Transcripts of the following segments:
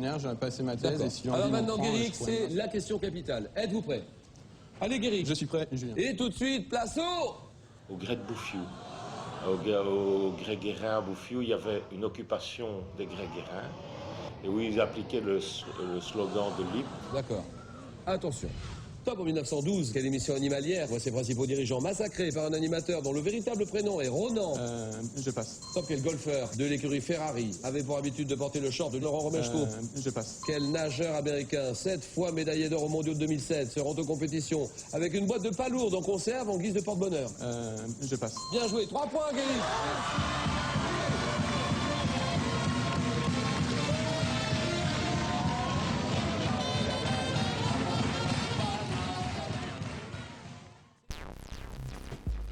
extraordinaire, j'ai passé ma thèse D'accord. et si Alors l'envie m'en maintenant, prend, Guéric, je pourrais c'est me- la question capitale. Êtes-vous prêt? Allez, Guéric. Je suis prêt, Julien. Et tout de suite, place au... Au grès de Bouffiou. Au grès Guérin à Bouffiou, il y avait une occupation des grès Guérin et où ils appliquaient le slogan de l'IP. D'accord. Attention. Top en 1912, quelle émission animalière voit ses principaux dirigeants massacrés par un animateur dont le véritable prénom est Ronan. Je passe. Top, quel golfeur de l'écurie Ferrari avait pour habitude de porter le short de Laurent Romeshko. Je passe. Quel nageur américain, 7 fois médaillé d'or aux mondiaux de 2007, se rend aux compétitions avec une boîte de palourdes en conserve en guise de porte-bonheur. Je passe. Bien joué, 3 points, Guéric.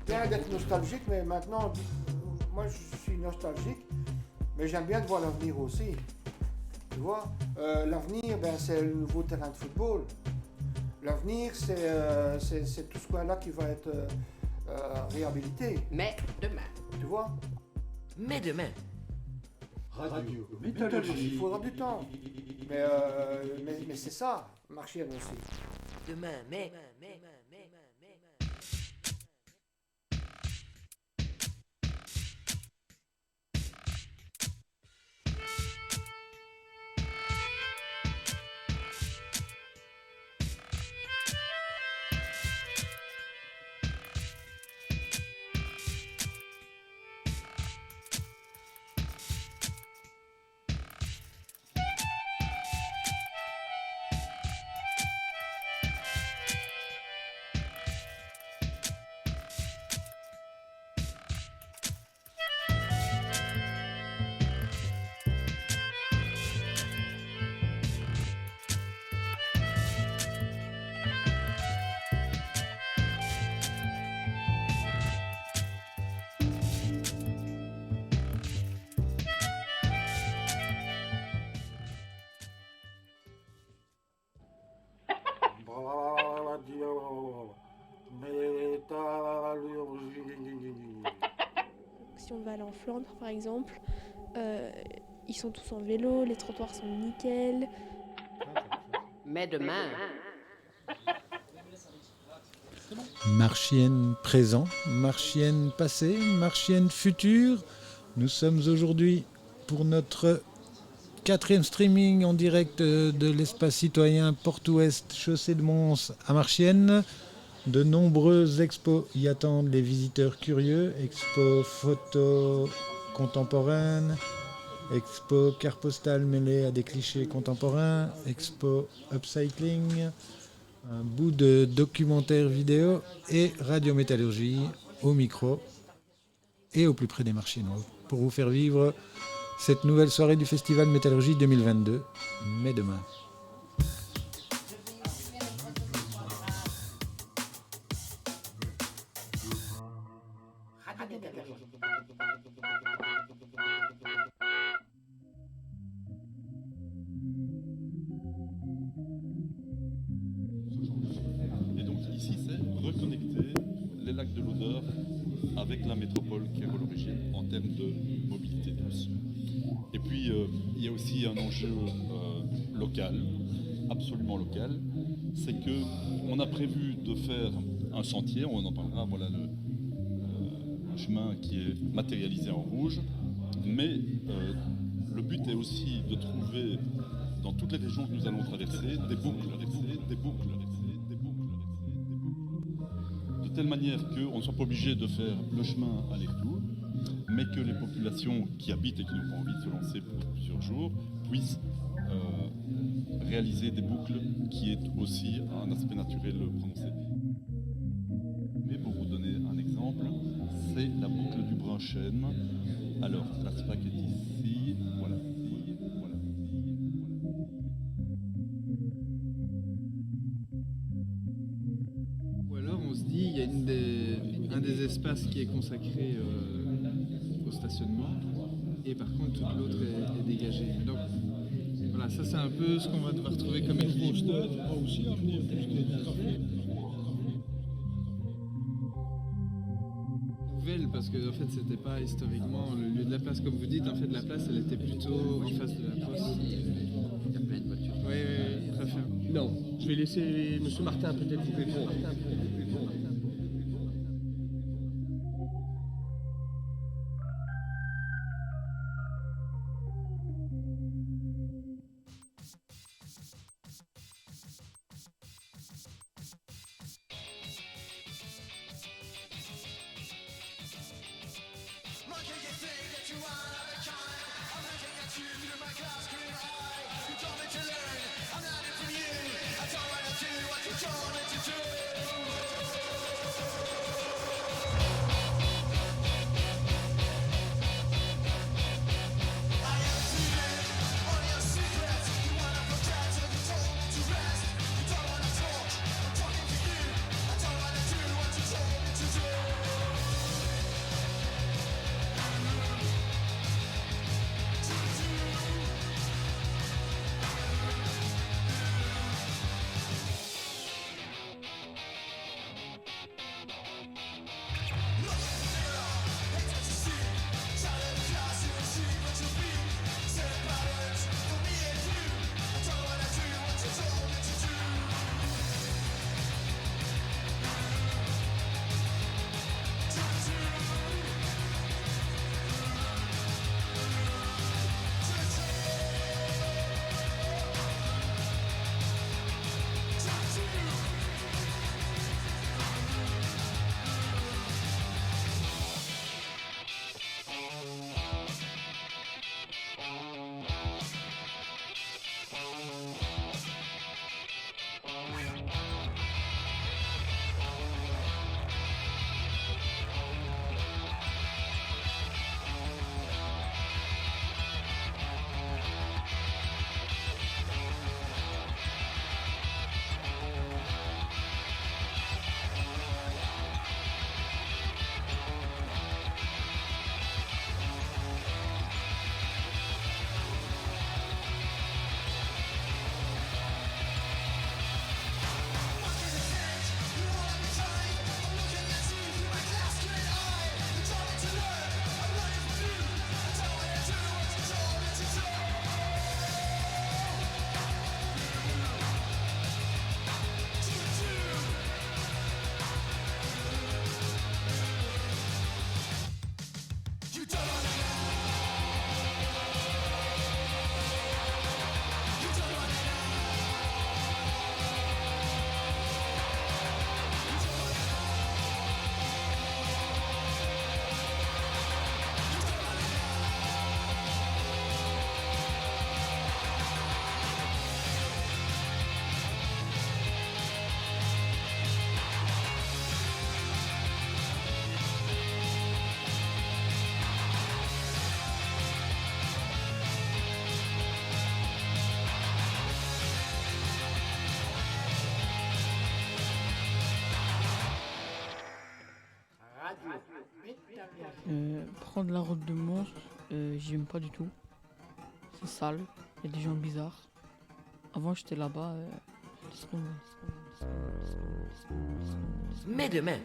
Bien d'être nostalgique, mais maintenant, moi je suis nostalgique, mais j'aime bien de voir l'avenir aussi. Tu vois, l'avenir, ben, c'est le nouveau terrain de football. L'avenir, c'est tout ce coin-là qui va être réhabilité. Mais demain. Tu vois? Mais demain. Radio, métallurgie. Il faudra du temps. Mais c'est ça, Marchienne aussi. Demain, mais. Si on va aller en Flandre, par exemple, ils sont tous en vélo, les trottoirs sont nickel. Mais demain. Marchienne présent, Marchienne passé, Marchienne future. Nous sommes aujourd'hui pour notre 4e streaming en direct de l'espace citoyen Porte-Ouest, chaussée de Mons à Marchienne. De nombreuses expos y attendent les visiteurs curieux. Expo photo contemporaine, expo carte postale mêlée à des clichés contemporains, expo upcycling, un bout de documentaire vidéo et radiométallurgie au micro et au plus près des marchiennois pour vous faire vivre cette nouvelle soirée du Festival Métallurgie 2022, mais demain. Et donc ici, c'est reconnecter les lacs de l'Odeur avec la métropole qui est à l'origine en termes de mobilité douce. Et puis, il y a aussi un enjeu local, absolument local, c'est qu'on a prévu de faire un sentier, on en parlera, voilà le chemin qui est matérialisé en rouge, mais le but est aussi de trouver dans toutes les régions que nous allons traverser des boucles, de telle manière qu'on ne soit pas obligé de faire le chemin aller-retour, mais que les populations qui habitent et qui n'ont pas envie de se lancer pour plusieurs jours puissent réaliser des boucles qui est aussi un aspect naturel prononcé. Mais pour vous donner un exemple, c'est la boucle du Brun-Chêne. Alors, la SPAC est ici, voilà. Ou alors on se dit, il y a un des espaces qui est consacré au stationnement, et par contre toute l'autre est dégagée. Donc voilà, ça c'est un peu ce qu'on va devoir trouver comme équilibre. Nouvelle, parce que en fait c'était pas historiquement le lieu de la place comme vous dites. En fait la place elle était plutôt en face de la poste. Non, je vais laisser Monsieur Martin peut-être vous répondre. Prendre la route de Mons, j'aime pas du tout. C'est sale, il y a des gens bizarres. Avant j'étais là-bas. Mais demain.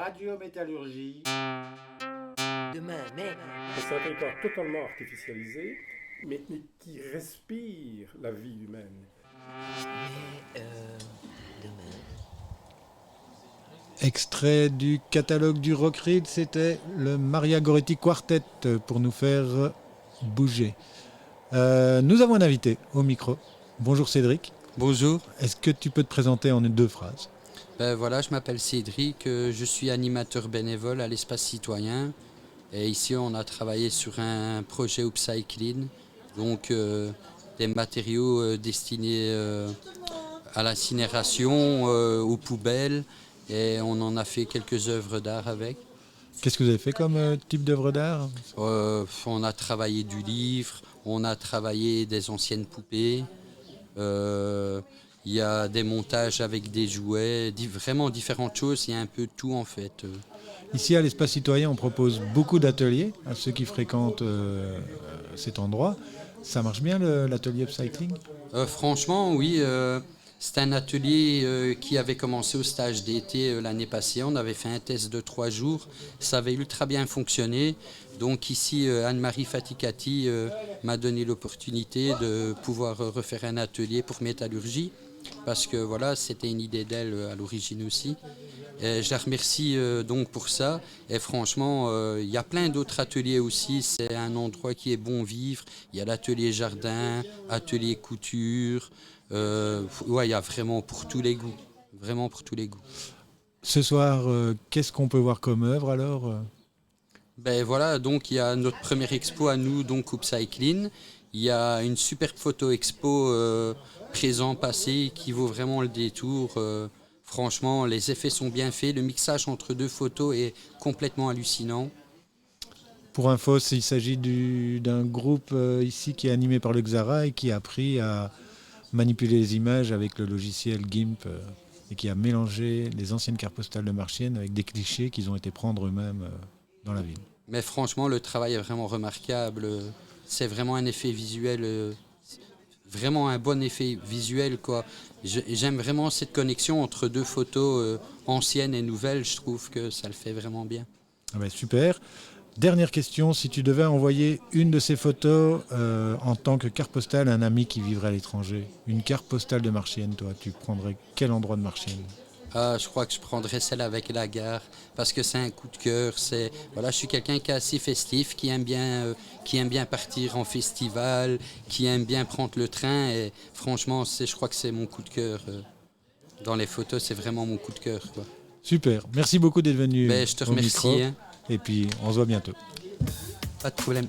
radiométallurgie. Demain, mais. C'est un territoire totalement artificialisé, mais qui respire la vie humaine. Mais, demain. Extrait du catalogue du Rock Read, c'était le Maria Goretti Quartet pour nous faire bouger. Nous avons un invité au micro. Bonjour Cédric. Bonjour. Est-ce que tu peux te présenter en 2 phrases? Voilà, je m'appelle Cédric, je suis animateur bénévole à l'Espace Citoyen. Et ici, on a travaillé sur un projet upcycling, donc des matériaux destinés à l'incinération, aux poubelles. Et on en a fait quelques œuvres d'art avec. Qu'est-ce que vous avez fait comme type d'œuvre d'art? On a travaillé du livre, on a travaillé des anciennes poupées. Il y a des montages avec des jouets, vraiment différentes choses, il y a un peu de tout en fait. Ici à l'Espace Citoyen, on propose beaucoup d'ateliers à ceux qui fréquentent cet endroit. Ça marche bien l'atelier upcycling? Franchement, oui. C'est un atelier qui avait commencé au stage d'été l'année passée. On avait fait un test de 3 jours. Ça avait ultra bien fonctionné. Donc ici, Anne-Marie Faticati m'a donné l'opportunité de pouvoir refaire un atelier pour métallurgie. Parce que voilà, c'était une idée d'elle à l'origine aussi. Et je la remercie donc pour ça. Et franchement, il y a plein d'autres ateliers aussi. C'est un endroit qui est bon vivre. Il y a l'atelier jardin, atelier couture. Ouais, il y a vraiment pour tous les goûts. Vraiment pour tous les goûts. Ce soir, qu'est-ce qu'on peut voir comme œuvre alors? Ben voilà, donc il y a notre première expo à nous, donc Upcycling. Il y a une superbe photo expo présent, passé, qui vaut vraiment le détour. Franchement, les effets sont bien faits. Le mixage entre 2 photos est complètement hallucinant. Pour info, il s'agit d'un groupe ici qui est animé par le Xara et qui a appris à manipuler les images avec le logiciel GIMP et qui a mélangé les anciennes cartes postales de Marchienne avec des clichés qu'ils ont été prendre eux-mêmes dans la ville. Mais franchement, le travail est vraiment remarquable. C'est vraiment un effet visuel, vraiment un bon effet visuel, quoi. J'aime vraiment cette connexion entre 2 photos anciennes et nouvelles. Je trouve que ça le fait vraiment bien. Ah ben super. Dernière question, si tu devais envoyer une de ces photos en tant que carte postale à un ami qui vivrait à l'étranger, une carte postale de Marchienne, toi, tu prendrais quel endroit de Marchienne? Je crois que je prendrais celle avec la gare parce que c'est un coup de cœur. Voilà, je suis quelqu'un qui est assez festif, qui aime bien partir en festival, qui aime bien prendre le train. Et franchement, je crois que c'est mon coup de cœur. Dans les photos, c'est vraiment mon coup de cœur, quoi. Super, merci beaucoup d'être venu. Je te remercie. Hein. Et puis, on se voit bientôt. Pas de problème.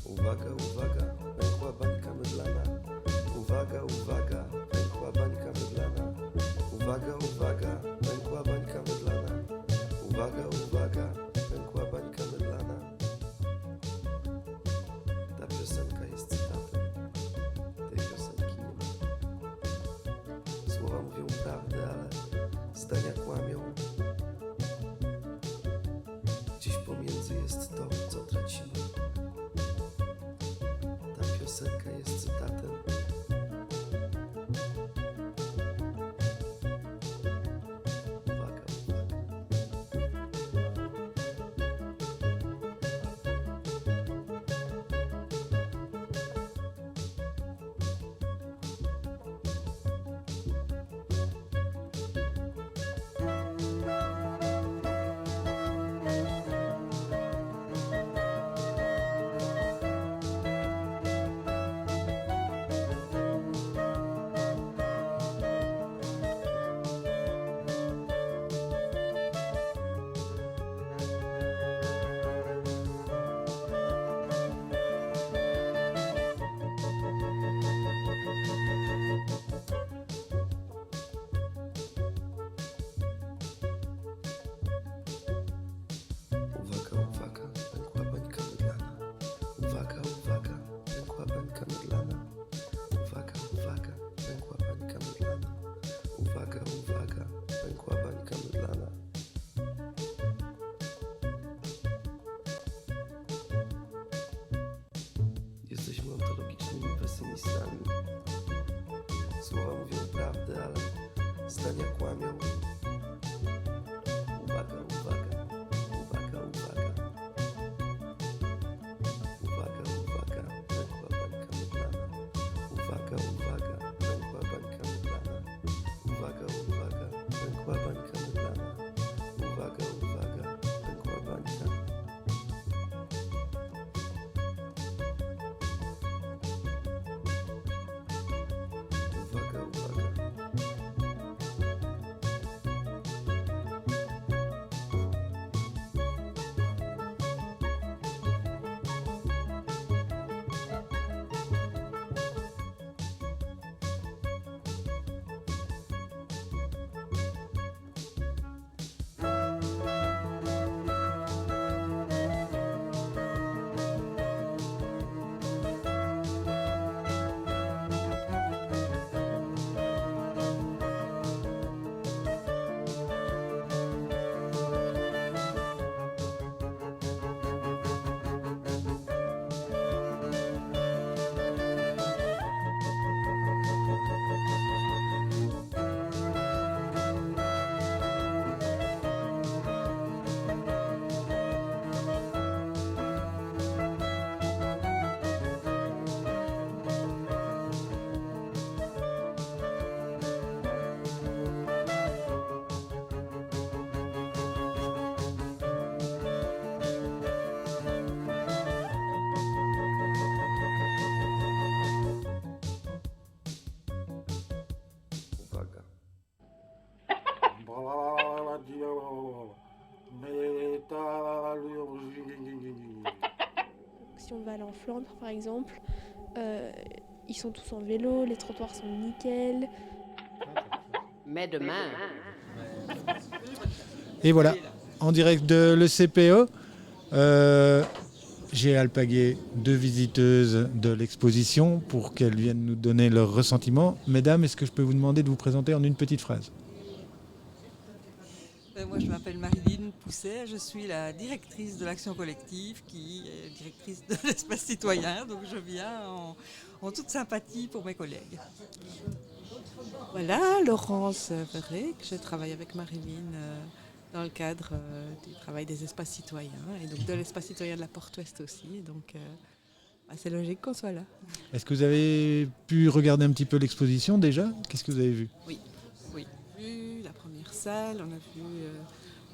Uwaga, uwaga, pękła bańka mydlana. Uwaga, uwaga, pękła bańka mydlana. Uwaga, uwaga, pękła bańka mydlana. Uwaga, uwaga, pękła bańka mydlana. Ta piosenka jest cytatem. Tej piosenki nie ma. Słowa mówią prawdę, ale zdania kłamią. Gdzieś pomiędzy jest to, co tracimy. Piosenka jest cytatem. Uwaga, zdania kłamią. Uwaga, uwaga, uwaga, uwaga. Uwaga, uwaga, pękła bańka mydlana. Uwaga, uwaga, pękła bańka mydlana. Uwaga, uwaga, pękła bańka mydlana. Uwaga, uwaga, pękła bańka. Uwaga, uwaga. Uwaga. Si on va aller en Flandre, par exemple, ils sont tous en vélo, les trottoirs sont nickel. Mais demain. Et voilà, en direct de l'ECPE, j'ai alpagué 2 visiteuses de l'exposition pour qu'elles viennent nous donner leurs ressentiments. Mesdames, est-ce que je peux vous demander de vous présenter en une petite phrase ? Moi, je m'appelle Marilyn Pousset, je suis la directrice de l'action collective qui est directrice de l'espace citoyen, donc je viens en toute sympathie pour mes collègues. Voilà, Laurence Verré, je travaille avec Marilyn dans le cadre du travail des espaces citoyens et donc de l'espace citoyen de la Porte Ouest aussi, donc c'est logique qu'on soit là. Est-ce que vous avez pu regarder un petit peu l'exposition déjà ? Qu'est-ce que vous avez vu ? Oui. Vu la première salle, on a vu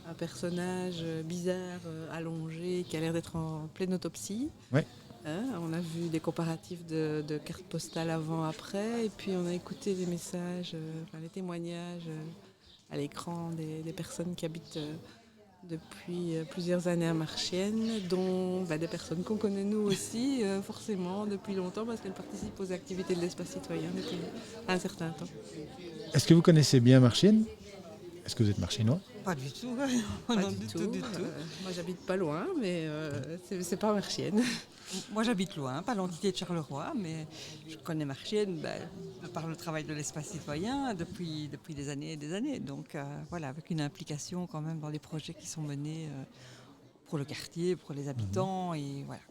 un personnage bizarre allongé qui a l'air d'être en pleine autopsie. Ouais. On a vu des comparatifs de cartes postales avant-après et puis on a écouté des messages, les témoignages à l'écran des personnes qui habitent depuis plusieurs années à Marchiennes, dont des personnes qu'on connaît nous aussi forcément depuis longtemps parce qu'elles participent aux activités de l'espace citoyen depuis un certain temps. Est-ce que vous connaissez bien Marchiennes ? Est-ce que vous êtes marchiennois ? Pas du tout, non, du tout. Moi j'habite pas loin, mais c'est pas Marchiennes. Moi j'habite loin, pas l'entité de Charleroi, mais je connais Marchiennes par le travail de l'espace citoyen depuis des années et des années. Donc voilà, avec une implication quand même dans les projets qui sont menés pour le quartier, pour les habitants et voilà.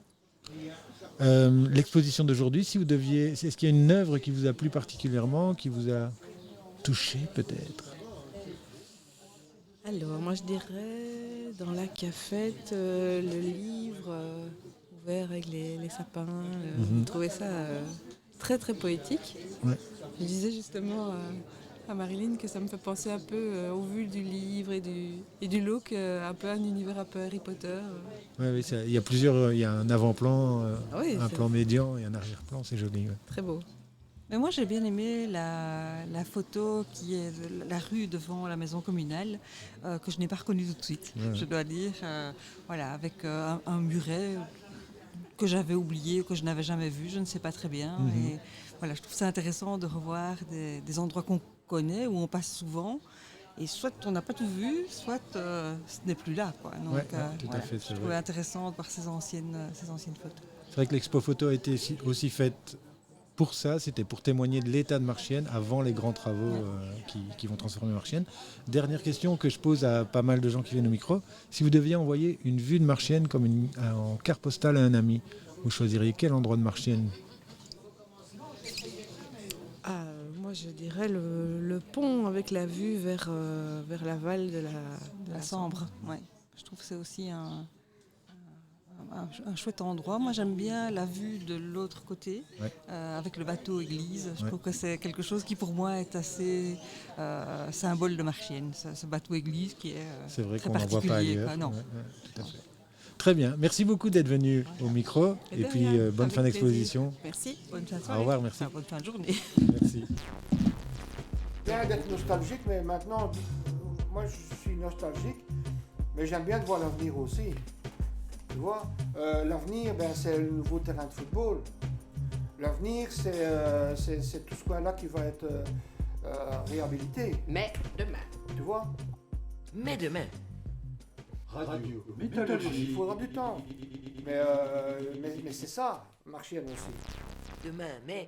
L'exposition d'aujourd'hui, si vous deviez, est-ce qu'il y a une œuvre qui vous a plu particulièrement, qui vous a touché peut-être ? Alors, moi je dirais dans la cafette, le livre ouvert avec les sapins, je trouvais ça très très poétique. Ouais. Je disais justement à Marilyn que ça me fait penser un peu au vu du livre et du look, un peu un univers un peu Harry Potter. Oui, il y a plusieurs, il y a un avant-plan, un plan médian et un arrière-plan, c'est joli. Ouais. Très beau. Mais moi j'ai bien aimé la photo qui est de la rue devant la maison communale, que je n'ai pas reconnue tout de suite, je dois dire. Voilà, avec un muret que j'avais oublié, que je n'avais jamais vu, je ne sais pas très bien. Et voilà, je trouve ça intéressant de revoir des endroits qu'on connaît, où on passe souvent. Et soit on n'a pas tout vu, soit ce n'est plus là, quoi. Donc, tout à fait, je trouvais intéressant de voir ces anciennes photos. C'est vrai que l'expo photo a été aussi faite pour ça, c'était pour témoigner de l'état de Marchiennes avant les grands travaux qui vont transformer Marchiennes. Dernière question que je pose à pas mal de gens qui viennent au micro. Si vous deviez envoyer une vue de Marchiennes comme en carte postale à un ami, vous choisiriez quel endroit de Marchiennes ? Moi Je dirais le pont avec la vue vers l'aval de la Sambre. Ouais. Je trouve que c'est aussi un chouette endroit. Moi, j'aime bien la vue de l'autre côté, avec le bateau église. Je trouve que c'est quelque chose qui, pour moi, est assez symbole de Marchienne, ce bateau église qui est c'est vrai très qu'on n'en voit pas particulier. ailleurs. Non. Tout à fait. Très bien. Merci beaucoup d'être venu au micro. Et puis, bonne fin d'exposition. Merci. Bonne fin de soirée. Au revoir, merci. Bonne fin de journée. Merci. Bien d'être nostalgique, mais maintenant, moi je suis nostalgique, mais j'aime bien de voir l'avenir aussi. Tu vois, l'avenir, c'est le nouveau terrain de football. L'avenir, c'est tout ce coin-là qui va être réhabilité. Mais demain. Tu vois? Mais demain. Radio, métallurgie. Il faudra du temps. Mais c'est ça, Marchienne aussi. Demain, mais.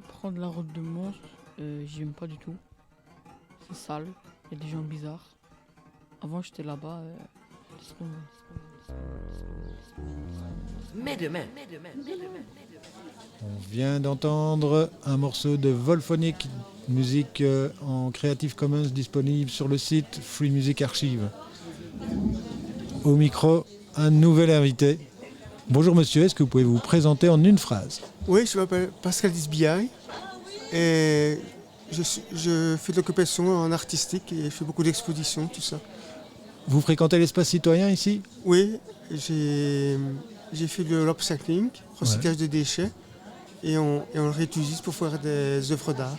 Prendre la route de Mons, j'aime pas du tout. C'est sale, il y a des gens bizarres. Avant j'étais là-bas. Mais demain. On vient d'entendre un morceau de Volphonic, musique en Creative Commons disponible sur le site Free Music Archive. Au micro, un nouvel invité. Bonjour monsieur, est-ce que vous pouvez vous présenter en une phrase? Oui, je m'appelle Pascal Disbiaille et je fais de l'occupation en artistique et je fais beaucoup d'expositions, tout ça. Vous fréquentez l'espace citoyen ici? Oui, j'ai fait de l'upcycling, recyclage de déchets, et on le réutilise pour faire des œuvres d'art.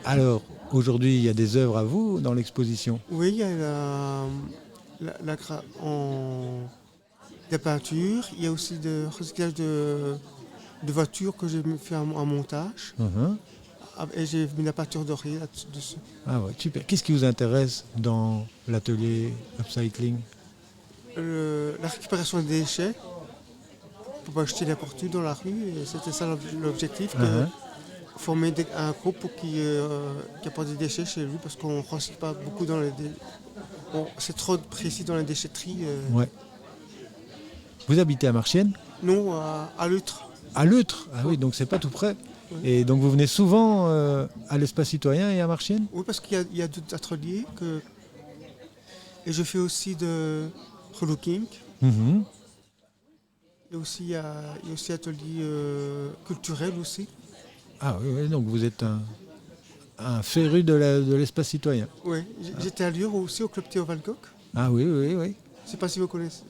Alors, aujourd'hui, il y a des œuvres à vous dans l'exposition? Oui, il y a des peintures, il y a aussi de recyclage de voitures que j'ai fait en montage. Et j'ai mis la peinture dorée là-dessus. Ah ouais, super. Qu'est-ce qui vous intéresse dans l'atelier upcycling? La récupération des déchets, pour pas jeter n'importe où dans la rue. Et c'était ça l'objectif, former un groupe pour qui apporte des déchets chez lui, parce qu'on ne recycle pas beaucoup dans les déchets. Bon, c'est trop précis dans les déchetteries. Ouais. Vous habitez à Marchienne? Non, à Lutre. À Lutre? Ah oui, donc c'est pas tout près. Oui. Et donc vous venez souvent à l'espace citoyen et à Marchienne? Oui, parce qu'il y a d'autres ateliers. Et je fais aussi de relooking. Et aussi, il y a aussi atelier culturel aussi. Ah oui, donc vous êtes un féru de l'espace citoyen. Oui, j'étais à Lure aussi au Club Théo Van Gogh. Ah oui. Je ne sais pas si vous connaissez.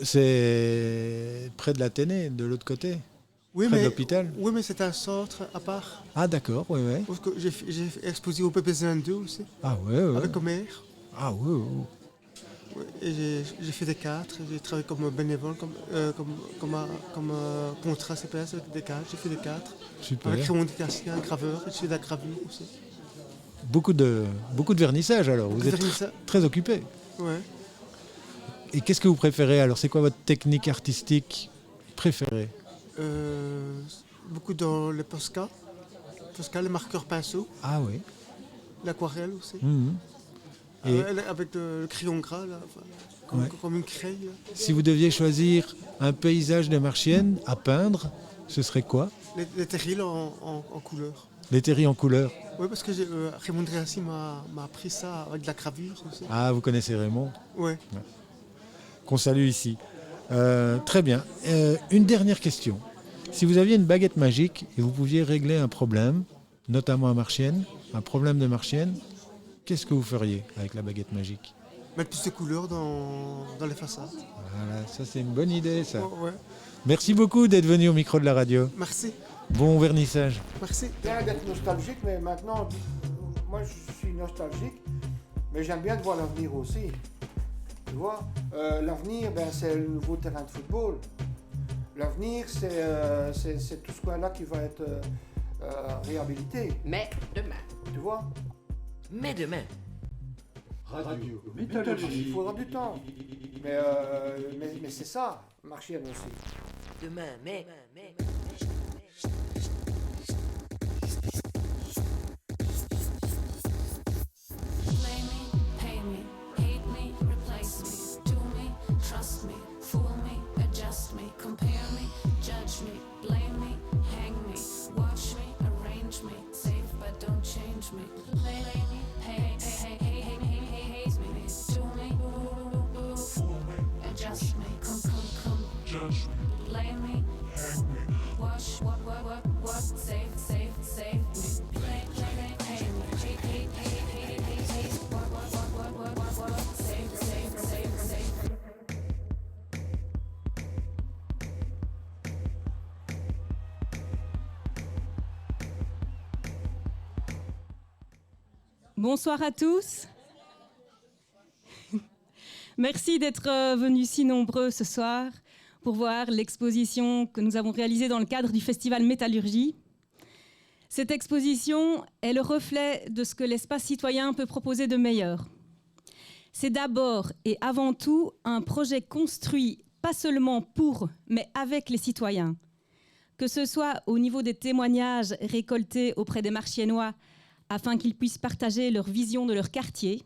C'est près de l'Athénée, de l'autre côté. Oui, près de l'hôpital. Oui, mais c'est un centre à part. Ah d'accord, oui. J'ai exposé au PPZ2 aussi. Ah oui. Avec Omer. Ah oui. Et j'ai fait des cadres, j'ai travaillé comme bénévole, comme contrat CPS avec des cadres, j'ai fait des cadres. Super. Avec Raymond Cassien, un graveur, j'ai fait de la gravure aussi. Beaucoup de vernissage alors, vous êtes très occupé. Ouais. Et qu'est-ce que vous préférez alors? C'est quoi votre technique artistique préférée? Beaucoup dans les Posca, les marqueurs pinceaux. Ah oui. L'aquarelle aussi. Avec le crayon gras, là, comme une craie. Là. Si vous deviez choisir un paysage de Marchienne à peindre, ce serait quoi? Les terrils en couleur. Les terrils en couleur? Oui, parce que Raymond Dréassi m'a appris ça avec de la gravure aussi. Ah, vous connaissez Raymond? Oui. Qu'on salue ici. Très bien. Une dernière question. Si vous aviez une baguette magique et vous pouviez régler un problème, notamment à Marchienne, un problème de Marchienne, qu'est-ce que vous feriez avec la baguette magique? Mettre plus de couleurs dans les façades. Voilà, ça c'est une bonne idée ça. Ouais. Merci beaucoup d'être venu au micro de la radio. Merci. Bon vernissage. Merci. Bien d'être nostalgique, mais maintenant, moi je suis nostalgique, mais j'aime bien de voir l'avenir aussi. Tu vois, l'avenir, c'est le nouveau terrain de football. L'avenir, c'est tout ce coin-là qui va être réhabilité. Mais demain. Tu vois? Mais demain. Radio. Il faudra du temps. Mais c'est ça, Marchienne aussi. Demain, mais. Bonsoir à tous. Merci d'être venus si nombreux ce soir pour voir l'exposition que nous avons réalisée dans le cadre du festival Métallurgie. Cette exposition est le reflet de ce que l'espace citoyen peut proposer de meilleur. C'est d'abord et avant tout un projet construit pas seulement pour, mais avec les citoyens. Que ce soit au niveau des témoignages récoltés auprès des Marchiennois afin qu'ils puissent partager leur vision de leur quartier,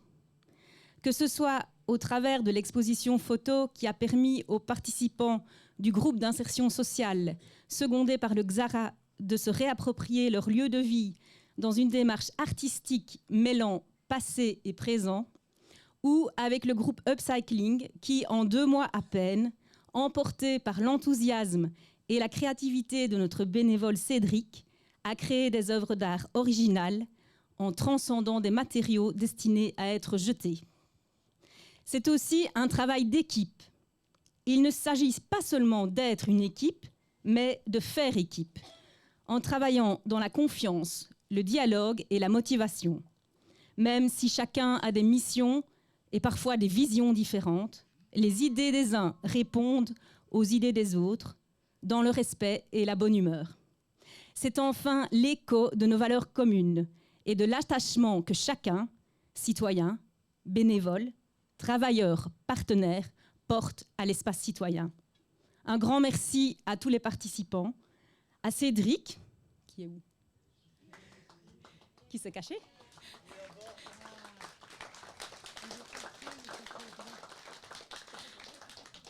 que ce soit au travers de l'exposition photo qui a permis aux participants du groupe d'insertion sociale, secondé par le XARA, de se réapproprier leur lieu de vie dans une démarche artistique mêlant passé et présent, ou avec le groupe Upcycling qui, en 2 mois à peine, emporté par l'enthousiasme et la créativité de notre bénévole Cédric, a créé des œuvres d'art originales en transcendant des matériaux destinés à être jetés. C'est aussi un travail d'équipe. Il ne s'agit pas seulement d'être une équipe, mais de faire équipe, en travaillant dans la confiance, le dialogue et la motivation. Même si chacun a des missions et parfois des visions différentes, les idées des uns répondent aux idées des autres, dans le respect et la bonne humeur. C'est enfin l'écho de nos valeurs communes et de l'attachement que chacun, citoyen, bénévole, travailleur, partenaire, porte à l'espace citoyen. Un grand merci à tous les participants, à Cédric, qui est où? Qui s'est caché?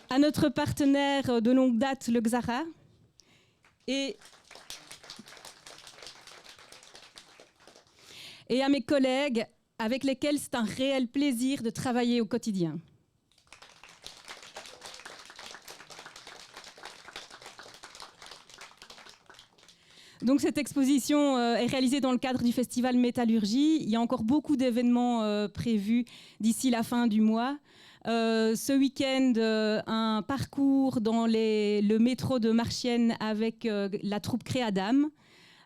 À notre partenaire de longue date, le XARA, et à mes collègues avec lesquels c'est un réel plaisir de travailler au quotidien. Donc cette exposition est réalisée dans le cadre du festival Métallurgie. Il y a encore beaucoup d'événements prévus d'ici la fin du mois. Ce week-end, un parcours dans le métro de Marchienne avec la troupe Créadam.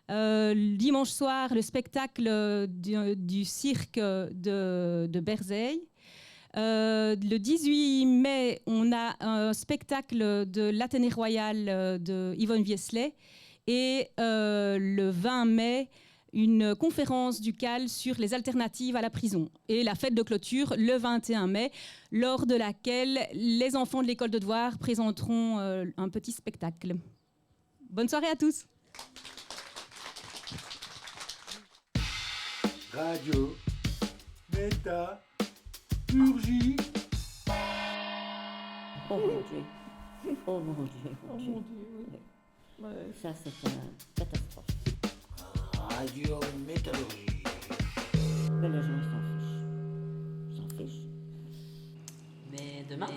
Dimanche soir, le spectacle du cirque de Berzeille. Le 18 mai, on a un spectacle de l'Athénée Royal de Yvonne Viesley. Et le 20 mai, une conférence du CAL sur les alternatives à la prison. Et la fête de clôture le 21 mai, lors de laquelle les enfants de l'école de devoir présenteront un petit spectacle. Bonne soirée à tous. Radio Métallurgie. Oh mon Dieu. Oh mon Dieu. Oh mon Dieu. Ça, c'est une catastrophe. Radio Métallurgie. Mais les gens s'en fichent. Mais demain.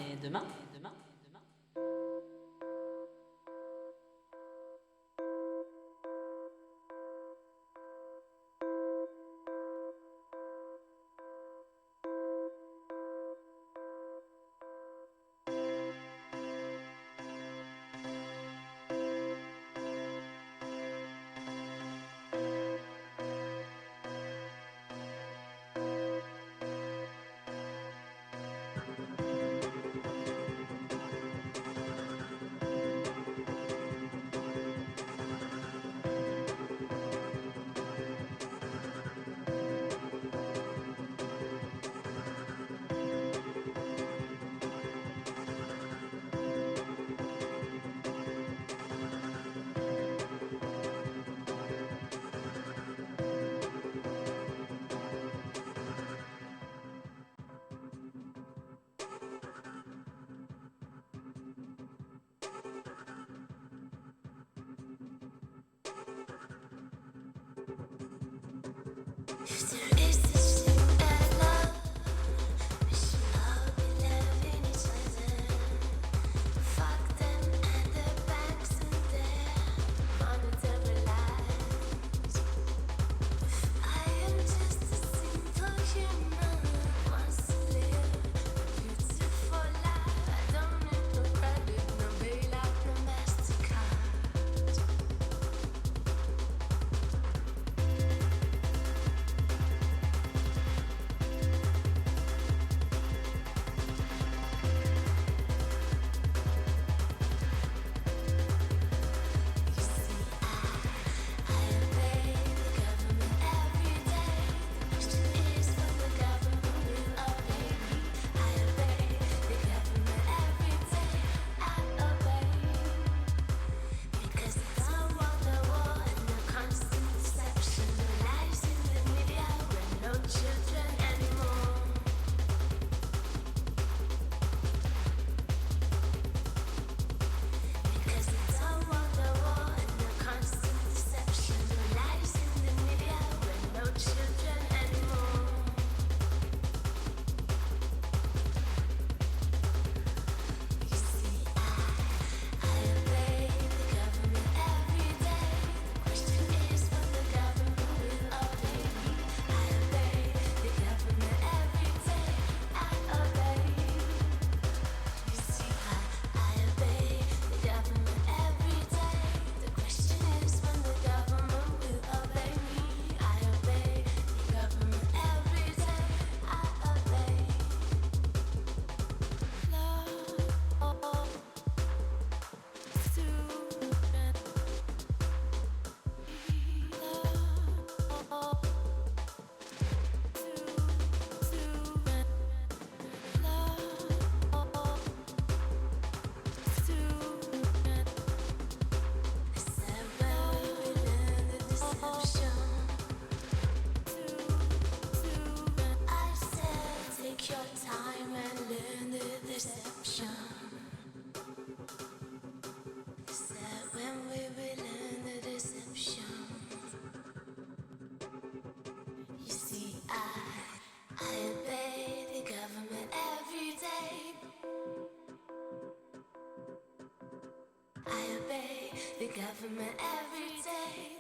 the government every day.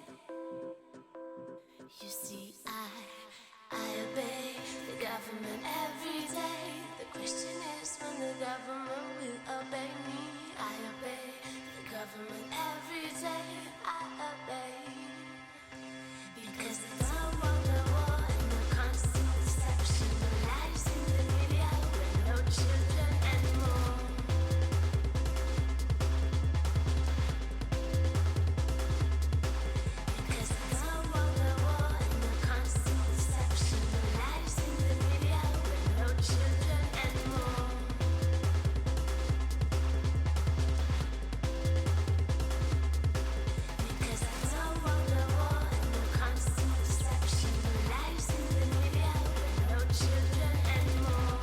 You see, I obey the government every day. The question is when the government will obey me. I obey the government every day. I obey because they don't want the war and the constant deception, the lies in the media, with no children anymore. Because they don't want the war and the constant deception, the lies in the media, with no children anymore. Because I don't want the war and the constant deception, the lies in the media, with no children anymore.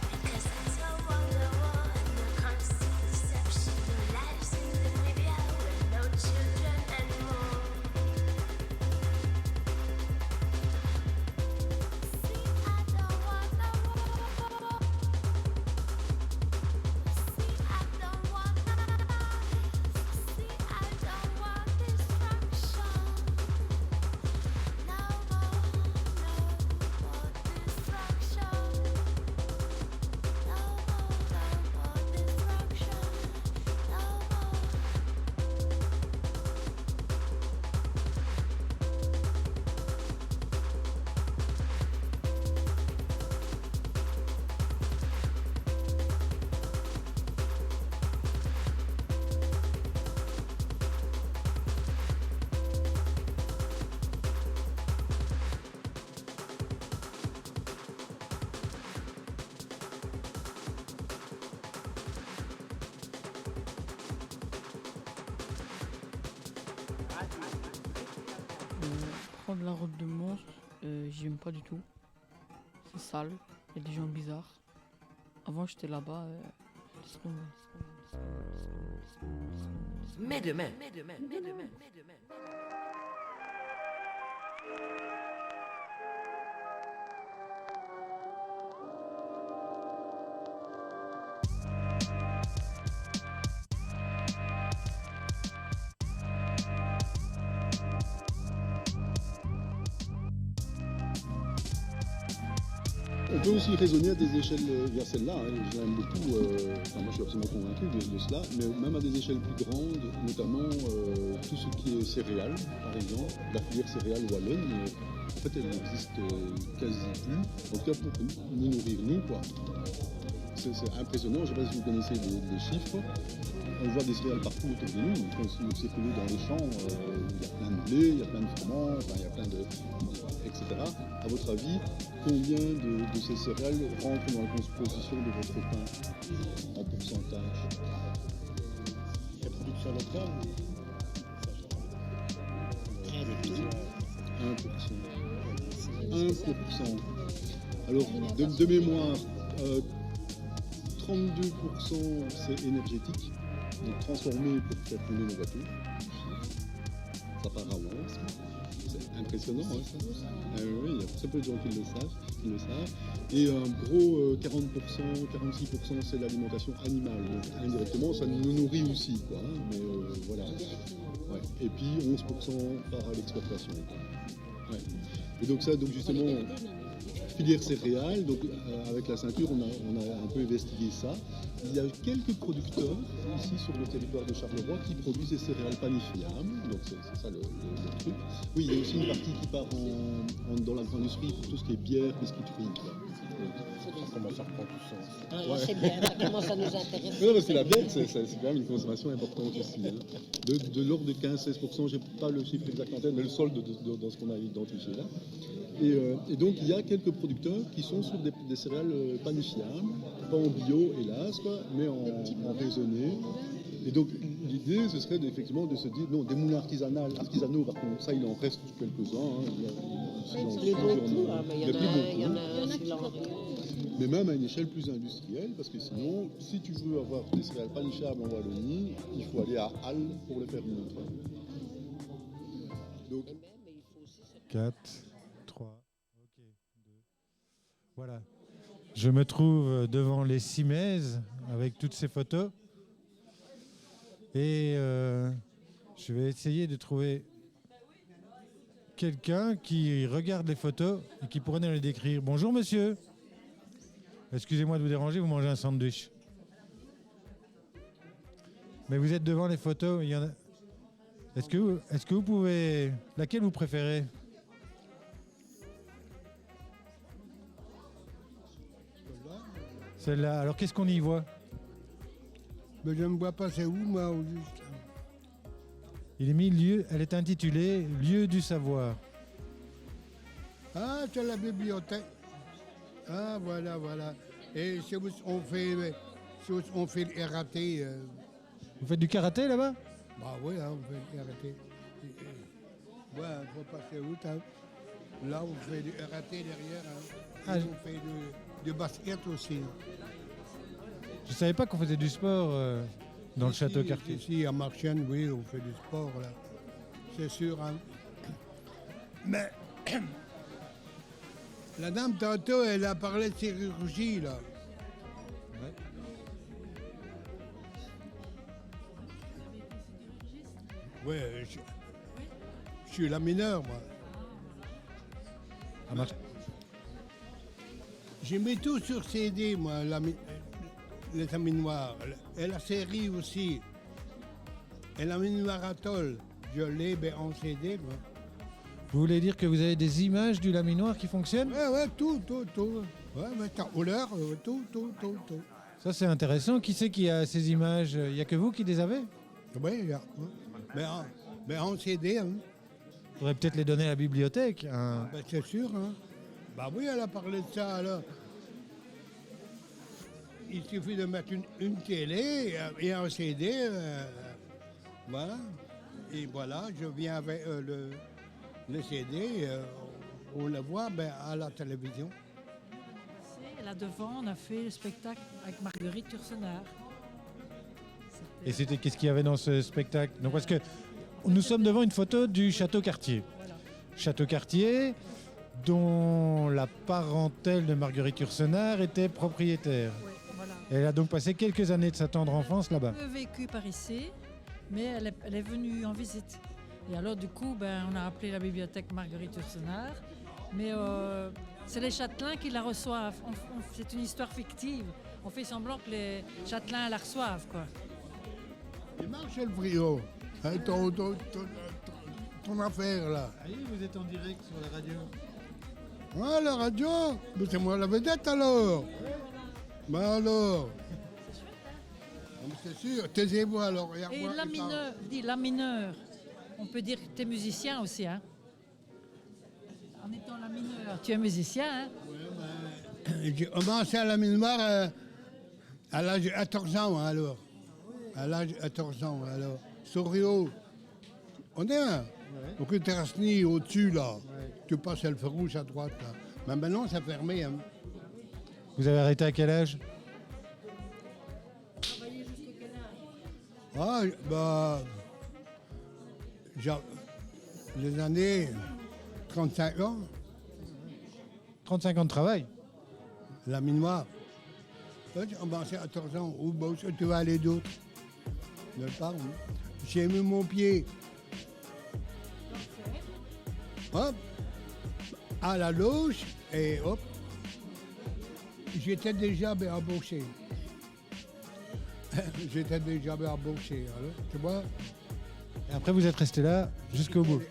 Because I don't want the war and the constant deception, the lies in the media, with no children anymore. See, I don't want the war. See, I don't want See, I don't want destruction. No more destruction. No more destruction. No more. Prendre la route de Mons, j'aime pas du tout. C'est sale, il y a des gens bizarres. Avant j'étais là-bas, laisse tomber, Mais demain. On peut aussi raisonner à des échelles vers celle-là, hein. J'aime beaucoup, enfin moi je suis absolument convaincu de cela, mais même à des échelles plus grandes, notamment tout ce qui est céréales, par exemple, la filière céréale wallonne, en fait elle n'existe quasi plus, en tout cas pour nous nourrir nous, quoi. C'est impressionnant, je ne sais pas si vous connaissez les chiffres, on voit des céréales partout autour de nous, quand vous circulez dans les champs, il y a plein de blé, il y a plein de froment, enfin, il y a plein de... etc. À votre avis, combien de ces céréales rentrent dans la composition de votre pain en pourcentage? La production locale, 1%. Alors, de mémoire, 32% c'est énergétique, donc transformé pour faire rouler nos voitures. Ça part à Wars. C'est impressionnant, hein, ça. Oui, il y a très peu de gens qui le savent. Et un gros 40%, 46% c'est l'alimentation animale. Donc indirectement, ça nous nourrit aussi, quoi. Hein, mais voilà. Ouais. Et puis 11% part à l'exportation. Ouais. Et donc ça, donc justement, filière céréales, donc avec la ceinture, on a un peu investigué ça. Il y a quelques producteurs ici sur le territoire de Charleroi qui produisent des céréales panifiables, donc c'est ça le truc. Oui, il y a aussi une partie qui part dans l'agro-industrie pour tout ce qui est bière, biscuiterie. Ça commence à reprendre tout sens. Ah, là, c'est bien, ça commence à nous intéresser. Non, parce que la bière, c'est quand même une consommation importante aussi. Hein. De l'ordre de 15-16%, je n'ai pas le chiffre exact en tête, mais le solde dans ce qu'on a identifié là. Et donc, il y a quelques producteurs qui sont sur des céréales panifiables, pas en bio, hélas, quoi, mais en raisonné. Et donc, l'idée, ce serait effectivement de se dire, non, des moulins artisanaux, par contre, ça, il en reste quelques-uns. Hein, il y en a mais même à une échelle plus industrielle, parce que sinon, si tu veux avoir des céréales panifiables en Wallonie, il faut aller à Halle pour les faire montrer. Donc, 4, 3, ok, 2. Voilà. Je me trouve devant les Simèzes avec toutes ces photos. Et je vais essayer de trouver quelqu'un qui regarde les photos et qui pourrait nous les décrire. Bonjour monsieur. Excusez-moi de vous déranger, vous mangez un sandwich. Mais vous êtes devant les photos, il y en a... Est-ce que vous pouvez... Laquelle vous préférez? Celle-là. Alors qu'est-ce qu'on y voit? Mais je ne vois pas c'est où, moi, au juste. Il est mis lieu, elle est intitulée Lieu du savoir. Ah, c'est la bibliothèque. Ah, voilà, voilà. Et si on fait le karaté. Vous faites du karaté là-bas? Bah oui, hein, on fait du karaté. Ouais, il faut passer où, hein. Là, on fait du karaté derrière. Hein. Ah, on fait du basket aussi. Je savais pas qu'on faisait du sport dans le château Cartier. Ici, à Marchienne, oui, on fait du sport, là. C'est sûr, hein. Mais la dame, tantôt, elle a parlé de chirurgie, là. Ouais, je suis lamineur, moi. J'ai mis tout sur CD, moi, les laminoirs. Et la série aussi. Et la laminoir Atoll, je l'ai en CD, moi. Vous voulez dire que vous avez des images du laminoir qui fonctionnent? Ouais, tout. Ouais, mais ta couleur, tout. Ça, c'est intéressant. Qui c'est qui a ces images? Il n'y a que vous qui les avez? Oui, il y a. Mais en CD, hein. Il faudrait peut-être les donner à la bibliothèque. Hein. Ben, c'est sûr, hein. Bah oui, elle a parlé de ça, alors. Il suffit de mettre une télé et un CD, voilà. Et voilà, je viens avec le CD, on le voit à la télévision. Là devant, on a fait le spectacle avec Marguerite Yourcenar. Et c'était qu'est-ce qu'il y avait dans ce spectacle? Donc, parce que nous sommes devant une photo du Château Cartier. Voilà. Château Cartier, dont la parentèle de Marguerite Yourcenar était propriétaire. Oui, voilà. Elle a donc passé quelques années de sa tendre enfance là-bas. Elle a vécu par ici, mais elle est venue en visite. Et alors du coup, on a appelé la bibliothèque Marguerite Yourcenar. Mais c'est les châtelains qui la reçoivent. C'est une histoire fictive. On fait semblant que les châtelains la reçoivent, quoi. Et Marcel Brio, hein, ton affaire là. Ah oui, vous êtes en direct sur la radio. Ah, la radio? Mais c'est moi la vedette alors. Ben alors. C'est sûr, taisez-vous alors. Et lamineur, on peut dire que tu es musicien aussi, hein? En étant lamineur, tu es musicien, hein? J'ai commencé à la minoire à l'âge de 14 ans, alors. À l'âge de 14 ans, alors. Sur Rio. On est un. Donc, Terrasny au-dessus, là. Tu passes le feu rouge à droite, là. Mais maintenant, c'est fermé, hein. Vous avez arrêté à quel âge? Ah, les années 35 ans. 35 ans de travail? La minoire. J'ai commencé à 14 ans. Où tu vas aller d'autre? Nulle part. J'ai mis mon pied. Hop. À la loge. Et hop. J'étais déjà embauché. J'étais déjà embauché. Alors, tu vois? Et après, vous êtes resté là jusqu'au bout.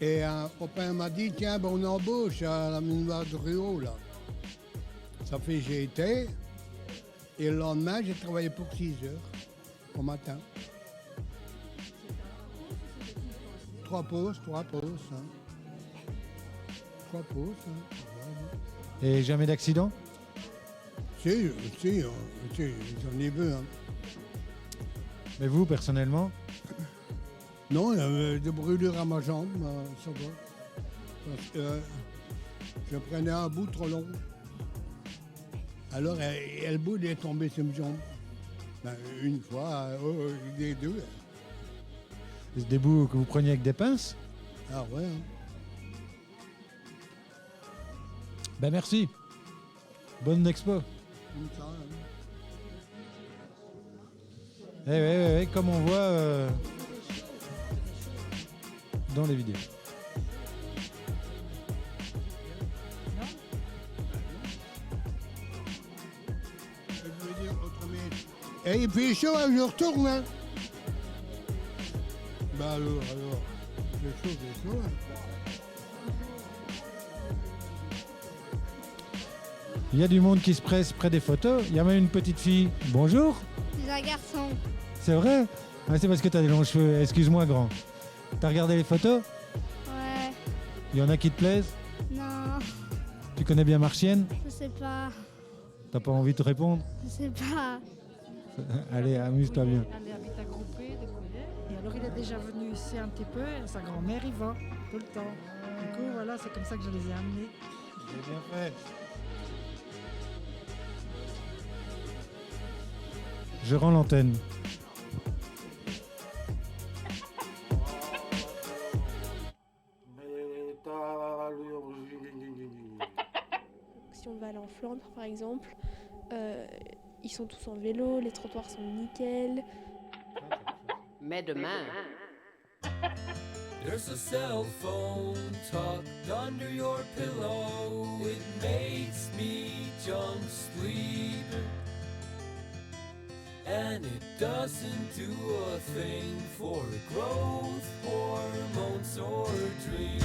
Et un copain m'a dit, tiens, on embauche à la minoire de Rio, là. Ça fait j'ai été. Et le lendemain, j'ai travaillé pour 6 heures au matin. 3 pauses. Hein. 3 pauses. Hein. Et jamais d'accident? Si, j'en ai vu. Hein. Mais vous, personnellement? Non, il y avait des brûlures à ma jambe, ça va. Parce que je prenais un bout trop long. Alors, le bout est tombé sur ma jambe. Une fois, des deux. C'est des bouts que vous preniez avec des pinces? Ah ouais. Hein. Ben merci. Bonne expo. Comme ça, hein. Oui, comme on voit dans les vidéos. Je veux dire autrement. Et il fait chaud, hein, je retourne. Hein. Bah alors. C'est chaud. Hein. Il y a du monde qui se presse près des photos. Il y a même une petite fille. Bonjour. C'est un garçon. C'est vrai? Ah, c'est parce que t'as des longs cheveux. Excuse-moi, grand. T'as regardé les photos? Ouais. Il y en a qui te plaisent? Non, Tu connais bien Marchienne? je sais pas. T'as pas envie de répondre? Je sais pas. Allez, amuse-toi bien. Elle habite à Groupé, de Couillet. Et alors, il est déjà venu ici un petit peu. Et sa grand-mère y va tout le temps. Du coup, voilà, c'est comme ça que je les ai amenés. J'ai bien fait. Je rends l'antenne. Si on va aller en Flandre, par exemple, ils sont tous en vélo, les trottoirs sont nickel. Mais demain. There's a cell phone tucked under your pillow. It makes me jump sleep. And it doesn't do a thing for growth hormones or dreams.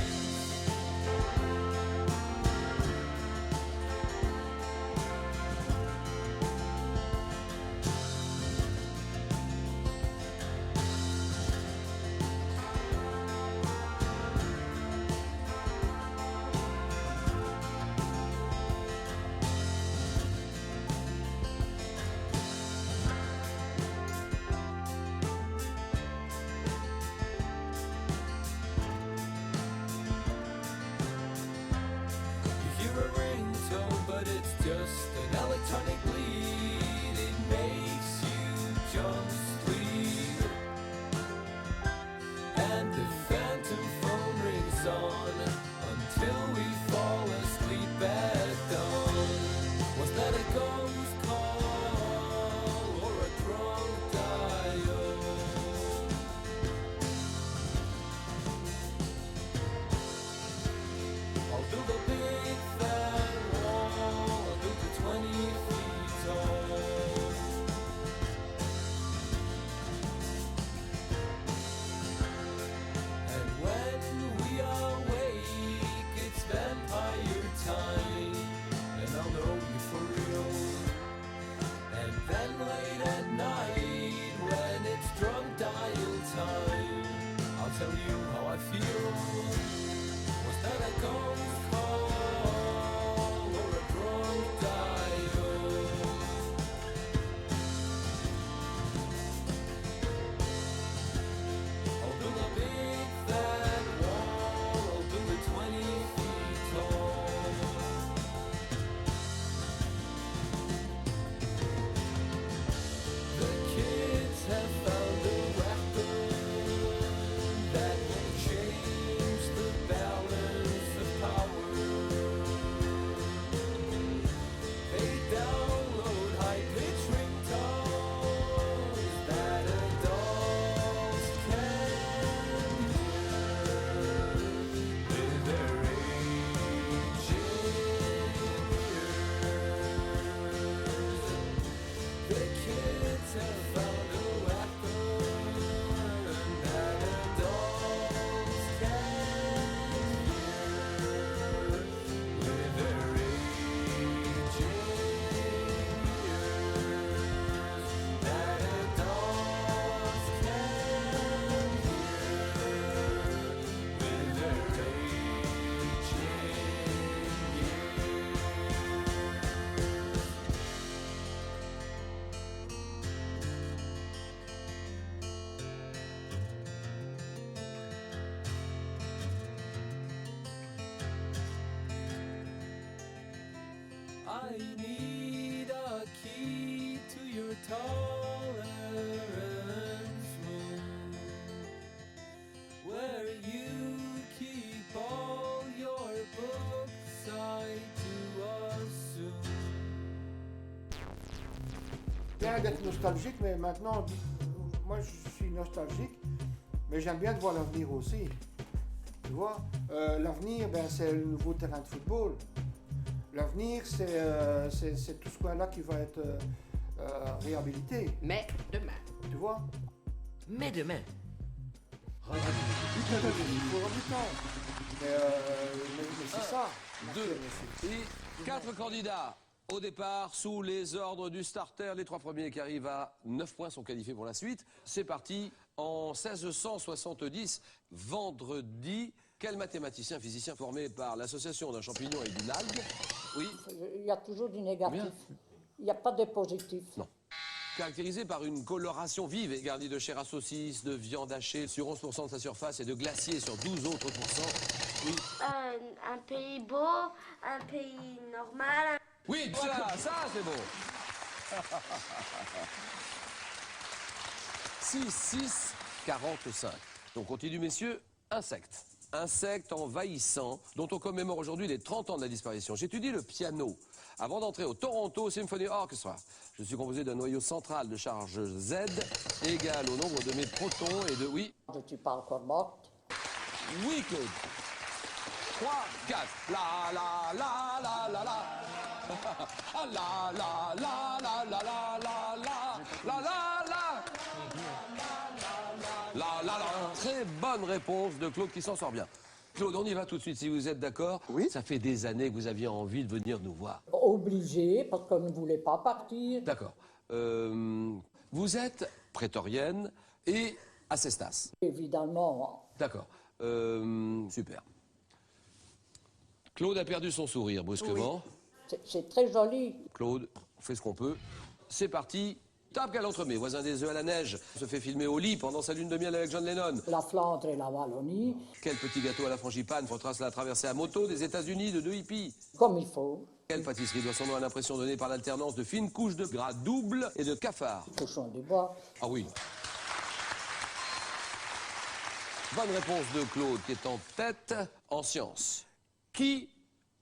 Just an electronic bleed, it makes you jump sleep. And the phantom phone rings on until we fall asleep at dawn. Was that a ghost call or a drunk dial? I'll build a big fat wall, 20 feet tall. And when we awake, it's vampire time, and I'll know you for real. And then late at night, when it's drunk dial time, I'll tell you how I feel. Was that a ghost call or a drunk dial? I'll build a big fat wall, I'll build it 20 feet tall. The kids have found a weapon that will change the balance of power. They download high-pitched ringtones that adults can hear with their aging ears. The kids have found a weapon that adults can hear with their aging ears. That adults can hear with their I need a key to your tolerance room, where you keep all your books I do bien d'être nostalgique, mais maintenant, moi je suis nostalgique, mais j'aime bien de voir l'avenir aussi. Tu vois, l'avenir, c'est le nouveau terrain de football. L'avenir, c'est tout ce coin-là qui va être réhabilité. Mais demain. Tu vois? Mais demain. Il faut avoir du temps. Mais c'est ça. 2 et 4 candidats au départ sous les ordres du starter. Les 3 premiers qui arrivent à 9 points sont qualifiés pour la suite. C'est parti. En 1670, vendredi, quel mathématicien, physicien formé par l'association d'un champignon et d'une algue? Oui. Il y a toujours du négatif. Il n'y a pas de positif. Non. Caractérisé par une coloration vive et garnie de chair à saucisse, de viande hachée sur 11% de sa surface et de glacier sur 12 autres pourcents. Oui. Un pays beau, un pays normal. Oui, voilà, ça c'est bon. 6, 45. Donc continue messieurs, insectes. Insectes envahissants dont on commémore aujourd'hui les 30 ans de la disparition. J'étudie le piano avant d'entrer au Toronto Symphony Orchestra. Je suis composé d'un noyau central de charge Z égal au nombre de mes protons et de... Oui. Tu parles encore morte. Oui, Claude. 3, 4. La, la, la, la, la, la. Ah, la, la, la, la, la, la, la, la, la, la. La, la, la. Très bonne réponse de Claude qui s'en sort bien. Claude, on y va tout de suite si vous êtes d'accord. Oui. Ça fait des années que vous aviez envie de venir nous voir. Obligé, parce qu'on ne voulait pas partir. D'accord. Vous êtes prétorienne et à Cestas. Évidemment. D'accord. Super. Claude a perdu son sourire brusquement. Oui. C'est très joli. Claude, on fait ce qu'on peut. C'est parti. Top, quel entremet, voisin des œufs à la neige, se fait filmer au lit pendant sa lune de miel avec John Lennon. La Flandre et la Wallonie. Quel petit gâteau à la frangipane retrace la traversée à moto des États-Unis de 2 hippies. Comme il faut. Quelle pâtisserie doit son nom à l'impression donnée par l'alternance de fines couches de gras double et de cafard? Cochon du bois. Ah oui. Bonne réponse de Claude qui est en tête en sciences. Qui